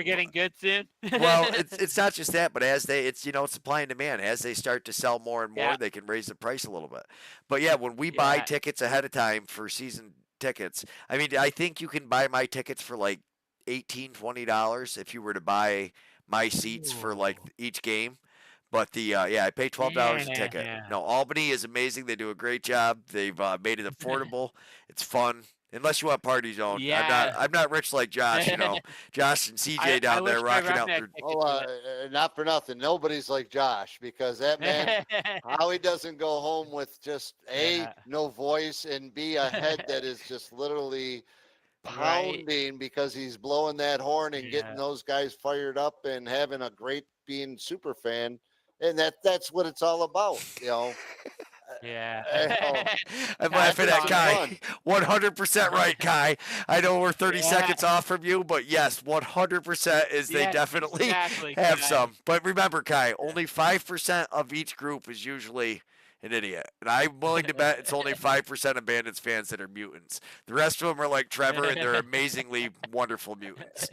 getting good soon. Well, it's not just that, but it's supply and demand. As they start to sell more and more, they can raise the price a little bit. But yeah, when we buy tickets ahead of time for season tickets, I mean, I think you can buy my tickets for like $18-$20 if you were to buy my seats for like each game. But I pay $12 a ticket. Yeah. No, Albany is amazing. They do a great job. They've made it affordable. It's fun. Unless you want party zone. Yeah. I'm not rich like Josh, you know. Josh and CJ down there rocking out their. Well, not for nothing. Nobody's like Josh, because that man, how he doesn't go home with just no voice, and B, a head that is just literally pounding because he's blowing that horn and getting those guys fired up and having a great being super fan. And that's what it's all about, you know. Yeah. I'm Kai, laughing at it's Kai. fun. 100% right, Kai. I know we're 30 Yeah. seconds off from you, but yes, 100% is they Yeah, definitely exactly, have Kai. some. But remember, Kai, only 5% of each group is usually an idiot. And I'm willing to bet it's only 5% of Bandits fans that are mutants. The rest of them are like Trevor, and they're amazingly wonderful mutants.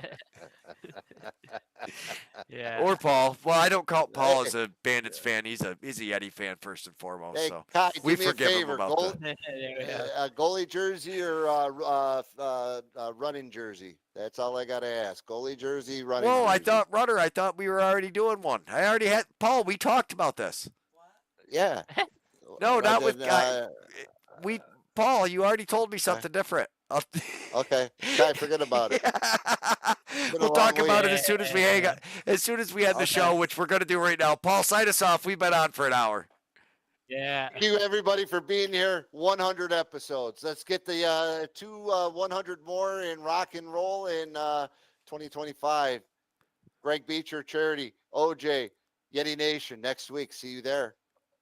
Yeah. Or Paul. Well, I don't count Paul as a Bandits fan. He's a Yeti fan first and foremost. Hey, So Kai, we do me a forgive him favor. about that. There we go. Goalie jersey or running jersey? That's all I got to ask. Goalie jersey, running Whoa, jersey. I thought we were already doing one. I already had, Paul, we talked about this. Yeah. No, But not with, then, Paul, you already told me something different. okay. Kai, forget about it. Been a We'll talk long about week. it as soon as we hang up, as soon as we end the show, which we're going to do right now. Paul, sign us off. We've been on for an hour. Yeah. Thank you, everybody, for being here. 100 episodes. Let's get the 100 more in rock and roll in 2025. Greg Beecher, Charity, OJ, Yeti Nation. Next week. See you there.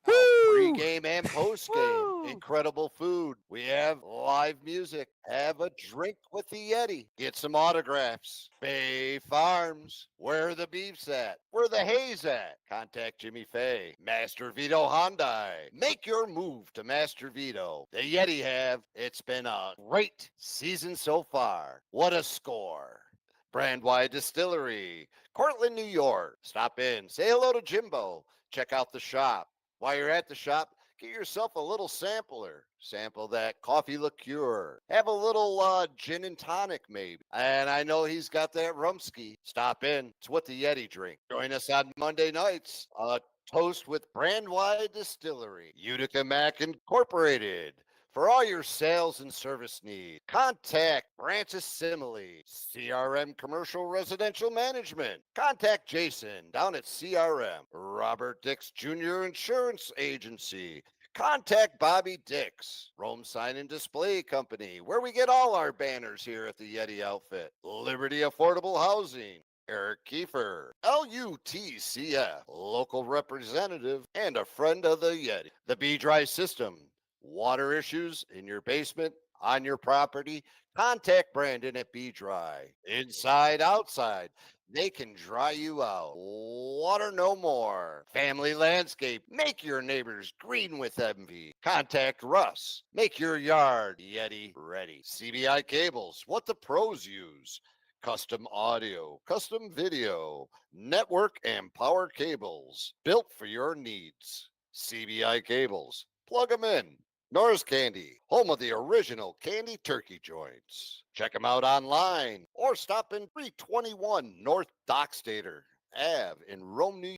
Pre-game and post-game. Woo! Incredible food. We have live music. Have a drink with the Yeti. Get some autographs. Bay Farms. Where the beef's at. Where the hay's at. Contact Jimmy Fay. Master Vito Hyundai. Make your move to Master Vito. The Yeti have. It's been a great season so far. What a score. Brandwide Distillery. Cortland, New York. Stop in. Say hello to Jimbo. Check out the shop. While you're at the shop, get yourself a little sampler. Sample that coffee liqueur. Have a little gin and tonic, maybe. And I know he's got that rumski. Stop in. It's what the Yeti drink. Join us on Monday nights. Toast with Brandwide Distillery. Utica Mac Incorporated. For all your sales and service needs, contact Branches Simile, CRM Commercial Residential Management. Contact Jason down at CRM, Robert Dix Jr. Insurance Agency. Contact Bobby Dix, Rome Sign and Display Company, where we get all our banners here at the Yeti outfit. Liberty Affordable Housing. Eric Kiefer, LUTCF, local representative and a friend of the Yeti. The B-Dry System. Water issues in your basement, on your property, contact Brandon at B-Dry. Inside, outside, they can dry you out. Water no more. Family Landscape, make your neighbors green with envy. Contact Russ, make your yard Yeti ready. CBI Cables, what the pros use. Custom audio, custom video, network and power cables, built for your needs. CBI Cables, plug them in. Norris Candy, home of the original candy turkey joints. Check them out online or stop in 321 North Dockstader Ave in Rome, New York.